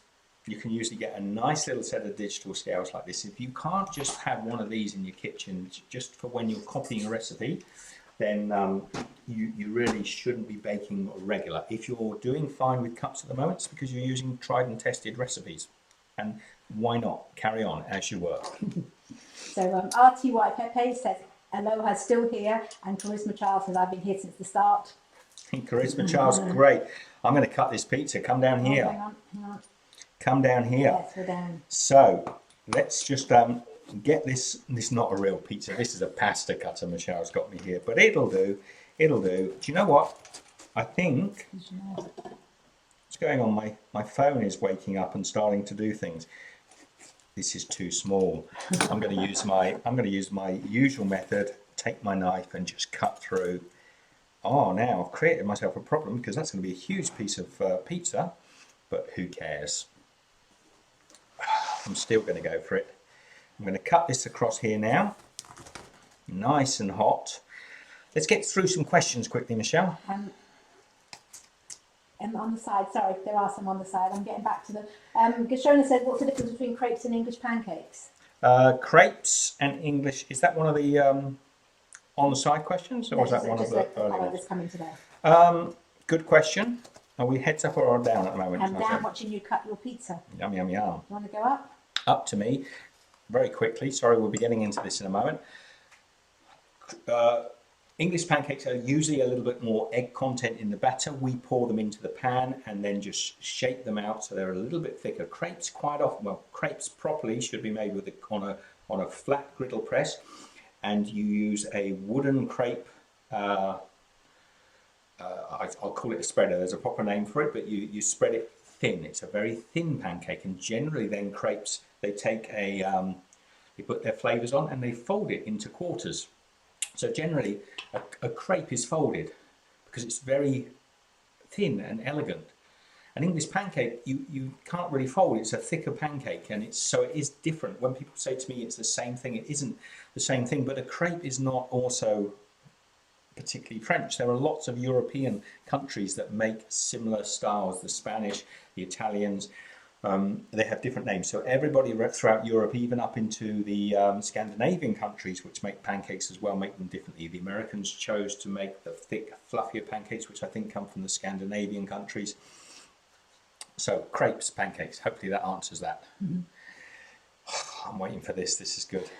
you can usually get a nice little set of digital scales like this. If you can't just have one of these in your kitchen just for when you're copying a recipe, then you really shouldn't be baking regular. If you're doing fine with cups at the moment, it's because you're using tried and tested recipes. And why not? Carry on as you work. So RTY Pepe says, Aloha's still here, and Charisma Charles says, I've been here since the start. Charisma Charles, great. I'm going to cut this pizza. Come down here. Hang on. Come down here. Yes, we're down. So let's just get this. This is not a real pizza. This is a pasta cutter. Michelle's got me here, but it'll do. It'll do. Do you know what? I think what's going on? My phone is waking up and starting to do things. This is too small. I'm going to use my usual method. Take my knife and just cut through. Oh, now I've created myself a problem, because that's going to be a huge piece of pizza. But who cares? I'm still going to go for it. I'm going to cut this across here now. Nice and hot. Let's get through some questions quickly, Michelle. And on the side, sorry, there are some on the side. I'm getting back to them. Gashona said, what's the difference between crepes and English pancakes? Crepes and English, is that one of the on the side questions, or was that one of the early ones? That's coming today. Good question. Are we heads up or down at the moment? I'm down watching you cut your pizza. Yum, yum, yum. You want to go up? Up to me. Very quickly. Sorry, we'll be getting into this in a moment. English pancakes are usually a little bit more egg content in the batter. We pour them into the pan and then just shake them out so they're a little bit thicker. Crepes quite often, well, crepes properly should be made with on a flat griddle press, and you use a wooden crepe. I'll call it a spreader. There's a proper name for it, but you spread it thin. It's a very thin pancake, and generally then crepes, they take they put their flavours on and they fold it into quarters. So generally a crepe is folded because it's very thin and elegant. An English pancake, you can't really fold. It's a thicker pancake, and it is different. When people say to me it's the same thing, it isn't the same thing. But a crepe is not also particularly French. There are lots of European countries that make similar styles. The Spanish, the Italians, They have different names. So everybody throughout Europe, even up into the Scandinavian countries, which make pancakes as well, make them differently. The Americans chose to make the thick, fluffier pancakes, which I think come from the Scandinavian countries. So crepes, pancakes. Hopefully that answers that. I'm waiting for this. This is good.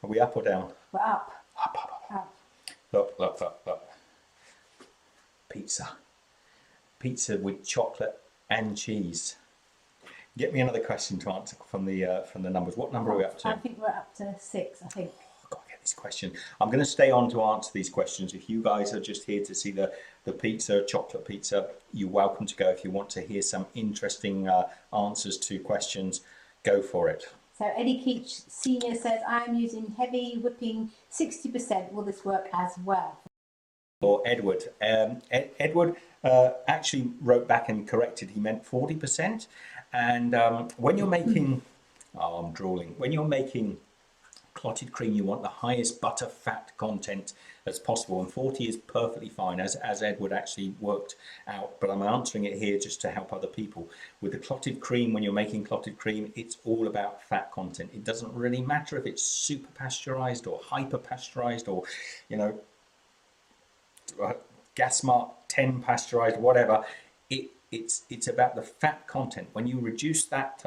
Are we up or down? We're up. Up, up, up. Up. Look, look, look, look. Pizza. Pizza with chocolate and cheese. Get me another question to answer from the numbers. What number are we up to? I think we're up to 6, I think. I've got to get this question. I'm going to stay on to answer these questions. If you guys are just here to see the pizza, chocolate pizza, you're welcome to go. If you want to hear some interesting answers to questions, go for it. So Eddie Keach Senior says, I am using heavy whipping 60%. Will this work as well? Or Edward. Edward actually wrote back and corrected. He meant 40%. And when you're making, oh, I'm drooling. When you're making clotted cream, you want the highest butter fat content as possible, and 40 is perfectly fine, as Edward actually worked out. But I'm answering it here just to help other people. With the clotted cream, when you're making clotted cream, it's all about fat content. It doesn't really matter if it's super pasteurized or hyper pasteurized, or, you know, gas mark 10 pasteurized, whatever. It's about the fat content. When you reduce that,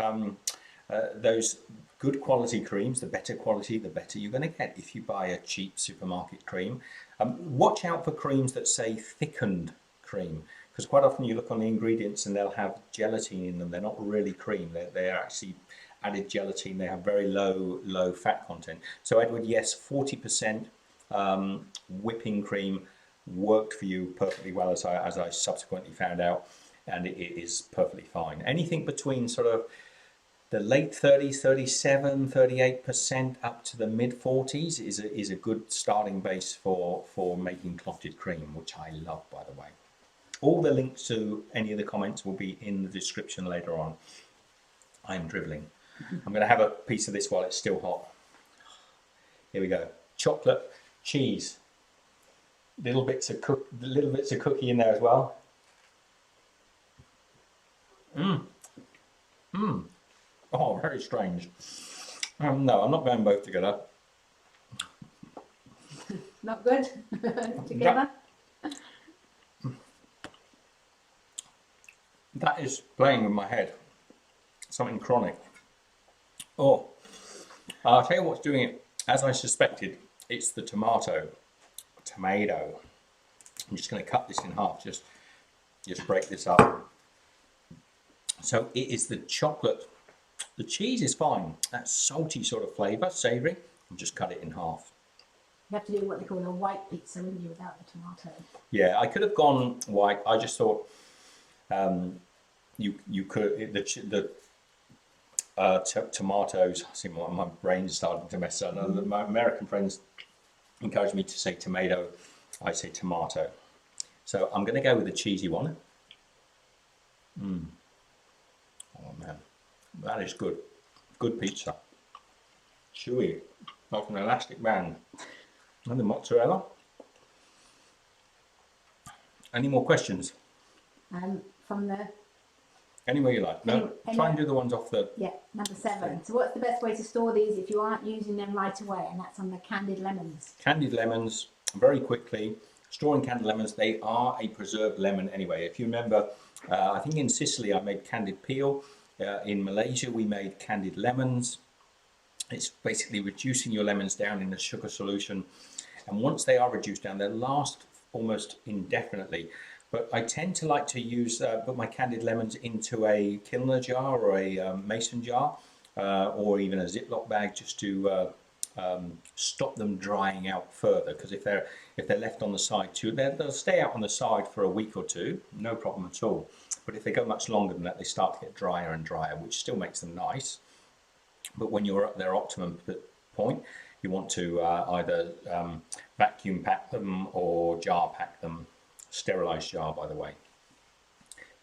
those good quality creams, the better quality, the better you're going to get. If you buy a cheap supermarket cream, watch out for creams that say thickened cream, because quite often you look on the ingredients and they'll have gelatin in them. They're not really cream. They're actually added gelatin. They have very low fat content. So Edward, yes, 40% whipping cream worked for you perfectly well, as I subsequently found out, and it is perfectly fine. Anything between sort of the late 30s, 37, 38% up to the mid 40s is a good starting base for making clotted cream, which I love, by the way. All the links to any of the comments will be in the description later on. I'm dribbling. I'm going to have a piece of this while it's still hot. Here we go. Chocolate, cheese, little bits of cookie in there as well. Oh, very strange. No, I'm not going both together. Not good? Together? That is playing with my head. Something chronic. Oh, I'll tell you what's doing it. As I suspected, it's the tomato. I'm just going to cut this in half, just break this up. So it is the chocolate. The cheese is fine. That salty sort of flavour, savoury. And just cut it in half. You have to do what they call a white pizza, wouldn't you, without the tomato? Yeah, I could have gone white. I just thought you could the tomatoes. I see my brain's starting to mess up. My American friends encourage me to say tomato. I say tomato. So I'm going to go with the cheesy one. Oh man, that is good. Good pizza. Chewy, like an elastic band. And the mozzarella. Any more questions? From the... Anywhere you like. No, try and do the ones off the... Yeah, number 7. So what's the best way to store these if you aren't using them right away? And that's on the candied lemons. Candied lemons, very quickly. Storing candied lemons, they are a preserved lemon anyway. If you remember, I think in Sicily I made candied peel. In Malaysia we made candied lemons. It's basically reducing your lemons down in a sugar solution. And once they are reduced down, they'll last almost indefinitely. But I tend to like to use, put my candied lemons into a Kilner jar or a mason jar, or even a Ziploc bag, just to stop them drying out further. Because if they're left on the side too, they'll stay out on the side for a week or two, no problem at all. But if they go much longer than that, they start to get drier and drier, which still makes them nice. But when you're at their optimum point, you want to either vacuum pack them or jar pack them. Sterilised jar, by the way.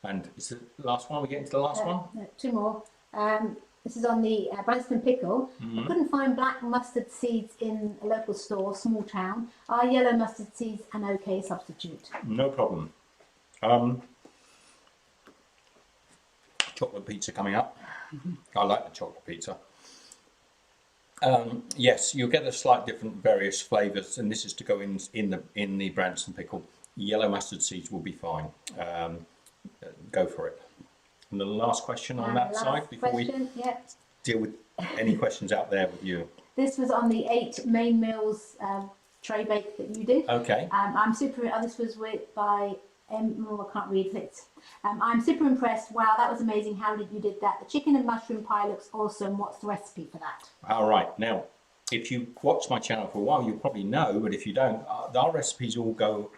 And is it the last one? We get into the last one? No, 2 more. This is on the Branston pickle. I couldn't find black mustard seeds in a local store, small town. Are yellow mustard seeds an okay substitute? No problem. chocolate pizza coming up. I like the chocolate pizza. Yes, you'll get a slight different various flavours, and this is to go in the Branston pickle. Yellow mustard seeds will be fine. Go for it. And the last question on that side before we deal with any questions out there with you. This was on the 8 main meals tray bake that you did. Okay. I'm super. This was by I can't read it. I'm super impressed. Wow, that was amazing. How did you did that? The chicken and mushroom pie looks awesome. What's the recipe for that? All right. Now, if you watch my channel for a while, you probably know. But if you don't, our recipes all go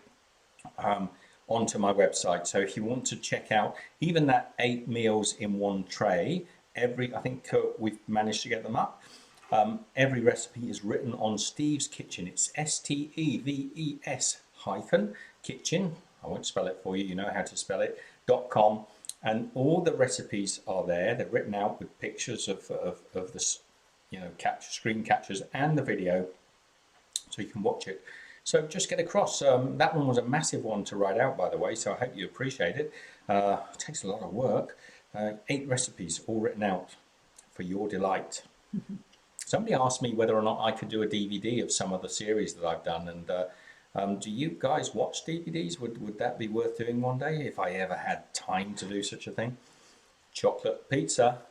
onto my website. So if you want to check out even that 8 meals in one tray, I think we've managed to get them up. Every recipe is written on Steve's Kitchen. It's STEVES -kitchen. I won't spell it for you. You know how to spell it. .com, and all the recipes are there. They're written out with pictures of the screen captures and the video, so you can watch it. So just get across. That one was a massive one to write out, by the way. So I hope you appreciate it. It takes a lot of work. 8 recipes all written out for your delight. Somebody asked me whether or not I could do a DVD of some of the series that I've done, and do you guys watch DVDs? Would that be worth doing one day if I ever had time to do such a thing? Chocolate pizza.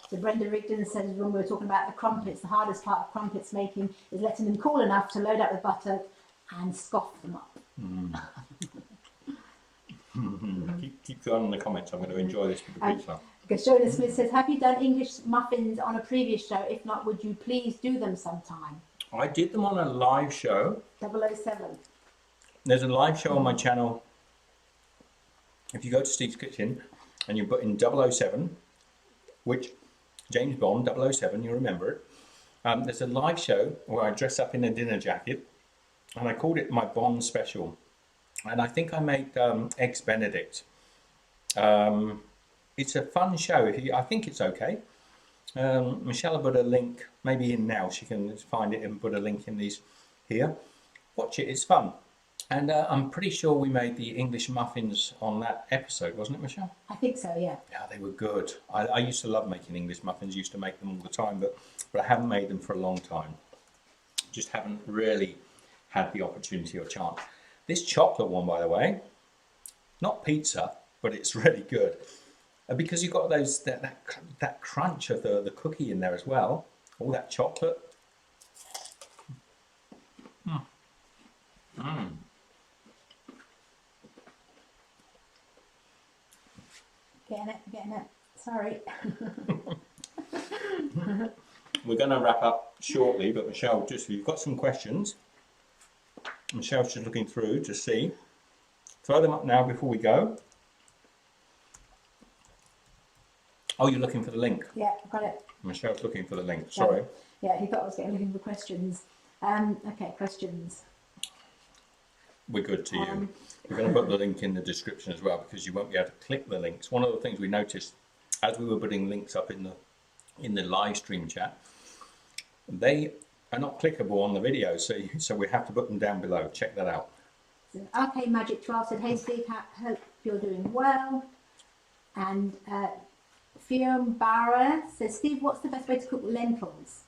So Brenda Rigdon says when we were talking about the crumpets, the hardest part of crumpets making is letting them cool enough to load up with butter and scoff them up. Keep going in the comments. I'm going to enjoy this with the pizza. Gashona Smith says, have you done English muffins on a previous show? If not, would you please do them sometime? I did them on a live show. 007. There's a live show on my channel. If you go to Steve's Kitchen and you put in 007, which James Bond 007, you remember it. There's a live show where I dress up in a dinner jacket, and I called it my Bond special. And I think I made Eggs Benedict. It's a fun show. I think it's okay. Michelle will put a link, maybe in now. She can find it and put a link in these here. Watch it. It's fun. And I'm pretty sure we made the English muffins on that episode, wasn't it, Michelle? I think so, yeah. Yeah, they were good. I used to love making English muffins. Used to make them all the time, but I haven't made them for a long time. Just haven't really had the opportunity or chance. This chocolate one, by the way, not pizza, but it's really good. Because you've got that crunch of the cookie in there as well. All that chocolate. Getting it. Sorry. We're going to wrap up shortly, but Michelle, just you've got some questions. Michelle's just looking through to see. Throw them up now before we go. Oh, you're looking for the link? Yeah, I've got it. Michelle's looking for the link. Sorry. Yeah, he thought I was looking for questions. Okay, questions. We're good to you. We're going to put the link in the description as well, because you won't be able to click the links. One of the things we noticed as we were putting links up in the live stream chat, they are not clickable on the video, so we have to put them down below. Check that out. So, okay, Magic 12 said, hey Steve, hope you're doing well. And Fiona Barra says, Steve, what's the best way to cook lentils?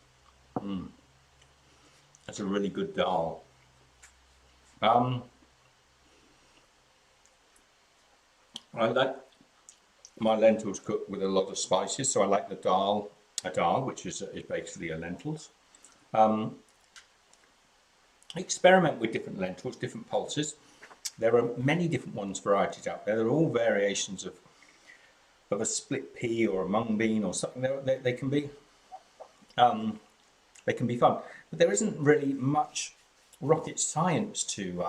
That's a really good dal. I like my lentils cooked with a lot of spices, so I like a dal, which is basically a lentils. Experiment with different lentils, different pulses. There are many different varieties out there. They're all variations of a split pea or a mung bean or something. They can be fun, but there isn't really much rocket science to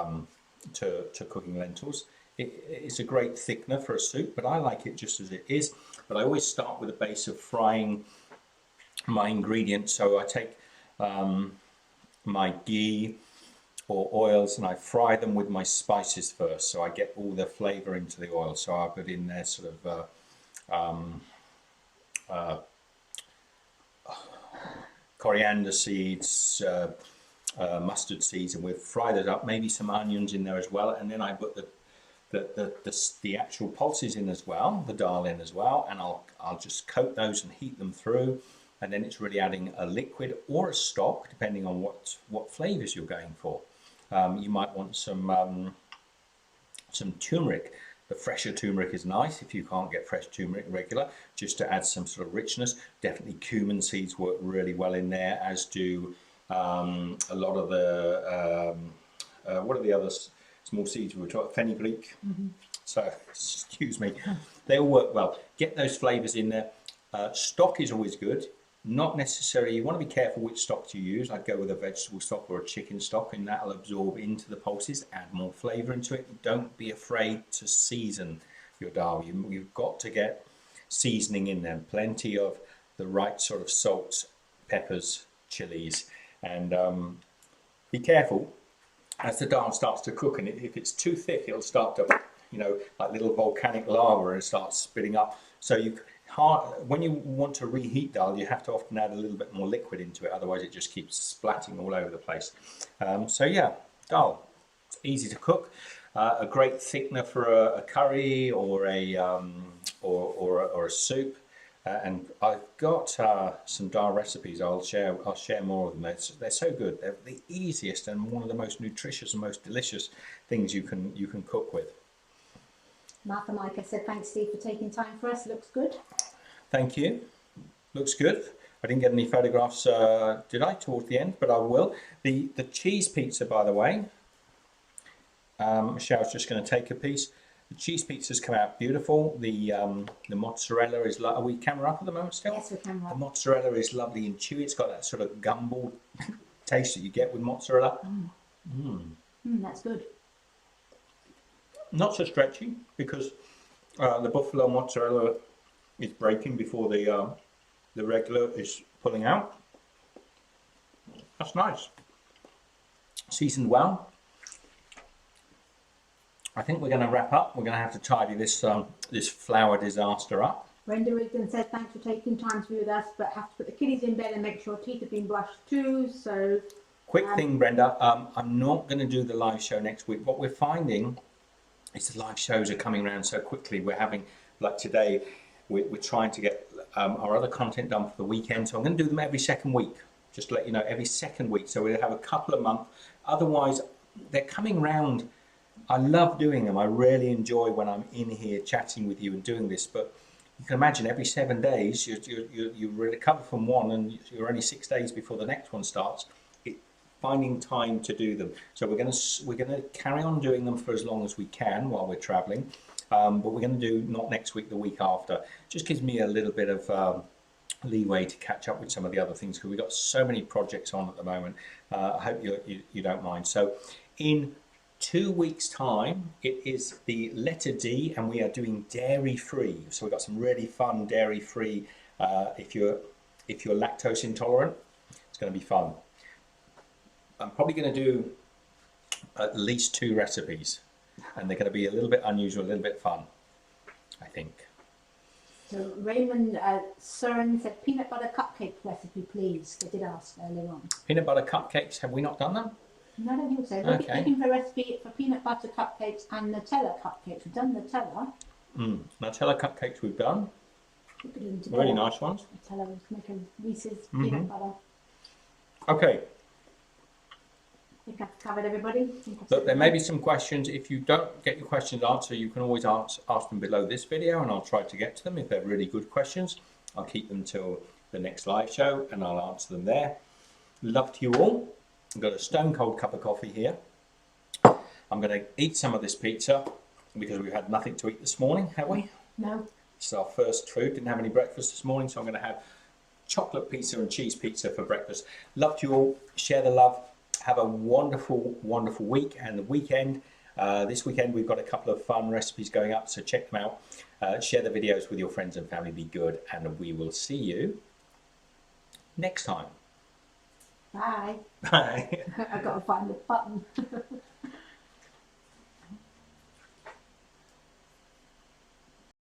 cooking lentils. It's a great thickener for a soup, but I like it just as it is. But I always start with a base of frying my ingredients. So I take my ghee or oils and I fry them with my spices first, so I get all the flavour into the oil. So I put in there sort of coriander seeds, mustard seeds, and we'll fry that up, maybe some onions in there as well, and then I put the actual pulses in as well, the dal in as well, and I'll just coat those and heat them through, and then it's really adding a liquid or a stock depending on what flavors you're going for. You might want some turmeric. The fresher turmeric is nice if you can't get fresh turmeric regular, just to add some sort of richness. Definitely cumin seeds work really well in there, as do a lot of the what are the other small seeds we were talking, fenugreek. So excuse me, they all work well. Get those flavors in there. Stock is always good. Not necessarily, you want to be careful which stock you use. I'd go with a vegetable stock or a chicken stock, and that'll absorb into the pulses, add more flavor into it. Don't be afraid to season your dal. You've got to get seasoning in there. Plenty of the right sort of salts, peppers, chilies, and be careful as the dal starts to cook, and if it's too thick, it'll start to, like little volcanic lava, and start spitting up. So when you want to reheat dal, you have to often add a little bit more liquid into it, otherwise it just keeps splatting all over the place. So yeah, dal, it's easy to cook, a great thickener for a curry or a soup. And I've got some dal recipes. I'll share more of them. They're so good. They're the easiest and one of the most nutritious and most delicious things you can cook with. Martha Micah said, thanks Steve for taking time for us. Looks good. Thank you. Looks good. I didn't get any photographs, did I, towards the end? But I will. The cheese pizza, by the way, Michelle's just going to take a piece. The cheese pizza's come out beautiful. The mozzarella is like, are we camera up at the moment still? Yes, we're camera up. The mozzarella is lovely and chewy. It's got that sort of gumball taste that you get with mozzarella. That's good. Not so stretchy, because the buffalo mozzarella is breaking before the regular is pulling out. That's nice. Seasoned well. I think we're going to wrap up. We're going to have to tidy this this flour disaster up. Brenda Rigdon said, thanks for taking time to be with us, but have to put the kiddies in bed and make sure teeth have been brushed too. So, quick thing, Brenda, I'm not going to do the live show next week. What we're finding is the live shows are coming around so quickly. We're having, like today, we're trying to get our other content done for the weekend. So I'm going to do them every second week, just to let you know, every second week. So we'll have a couple a month. Otherwise, they're coming round. I love doing them. I really enjoy when I'm in here chatting with you and doing this. But you can imagine every 7 days you recover from one, and you're only 6 days before the next one starts. Finding time to do them. So we're going to carry on doing them for as long as we can while we're traveling. But we're going to do not next week, the week after. Just gives me a little bit of leeway to catch up with some of the other things, because we've got so many projects on at the moment. I hope you don't mind. So in 2 weeks' time, it is the letter D, and we are doing dairy-free. So we've got some really fun dairy-free. If you're lactose intolerant, it's going to be fun. I'm probably going to do at least 2 recipes, and they're going to be a little bit unusual, a little bit fun, I think. So Raymond Surin said, peanut butter cupcake recipe, please. They did ask earlier on. Peanut butter cupcakes, have we not done them? No, I don't think so. Okay. Looking for a recipe for peanut butter cupcakes and Nutella cupcakes. We've done Nutella. Nutella cupcakes we've done. We could do them together. Really nice ones. Nutella, we'll make a Reese's peanut butter. Okay. I think I've covered everybody. Look, there may be some questions. If you don't get your questions answered, you can always ask them below this video, and I'll try to get to them. If they're really good questions, I'll keep them till the next live show, and I'll answer them there. Love to you all. I've got a stone cold cup of coffee here. I'm going to eat some of this pizza because we've had nothing to eat this morning, have we? No. It's our first food. Didn't have any breakfast this morning, so I'm going to have chocolate pizza and cheese pizza for breakfast. Love to you all. Share the love. Have a wonderful, wonderful week and the weekend. This weekend we've got a couple of fun recipes going up, so check them out. Share the videos with your friends and family. Be good, and we will see you next time. Bye. Bye. I've got to find the button.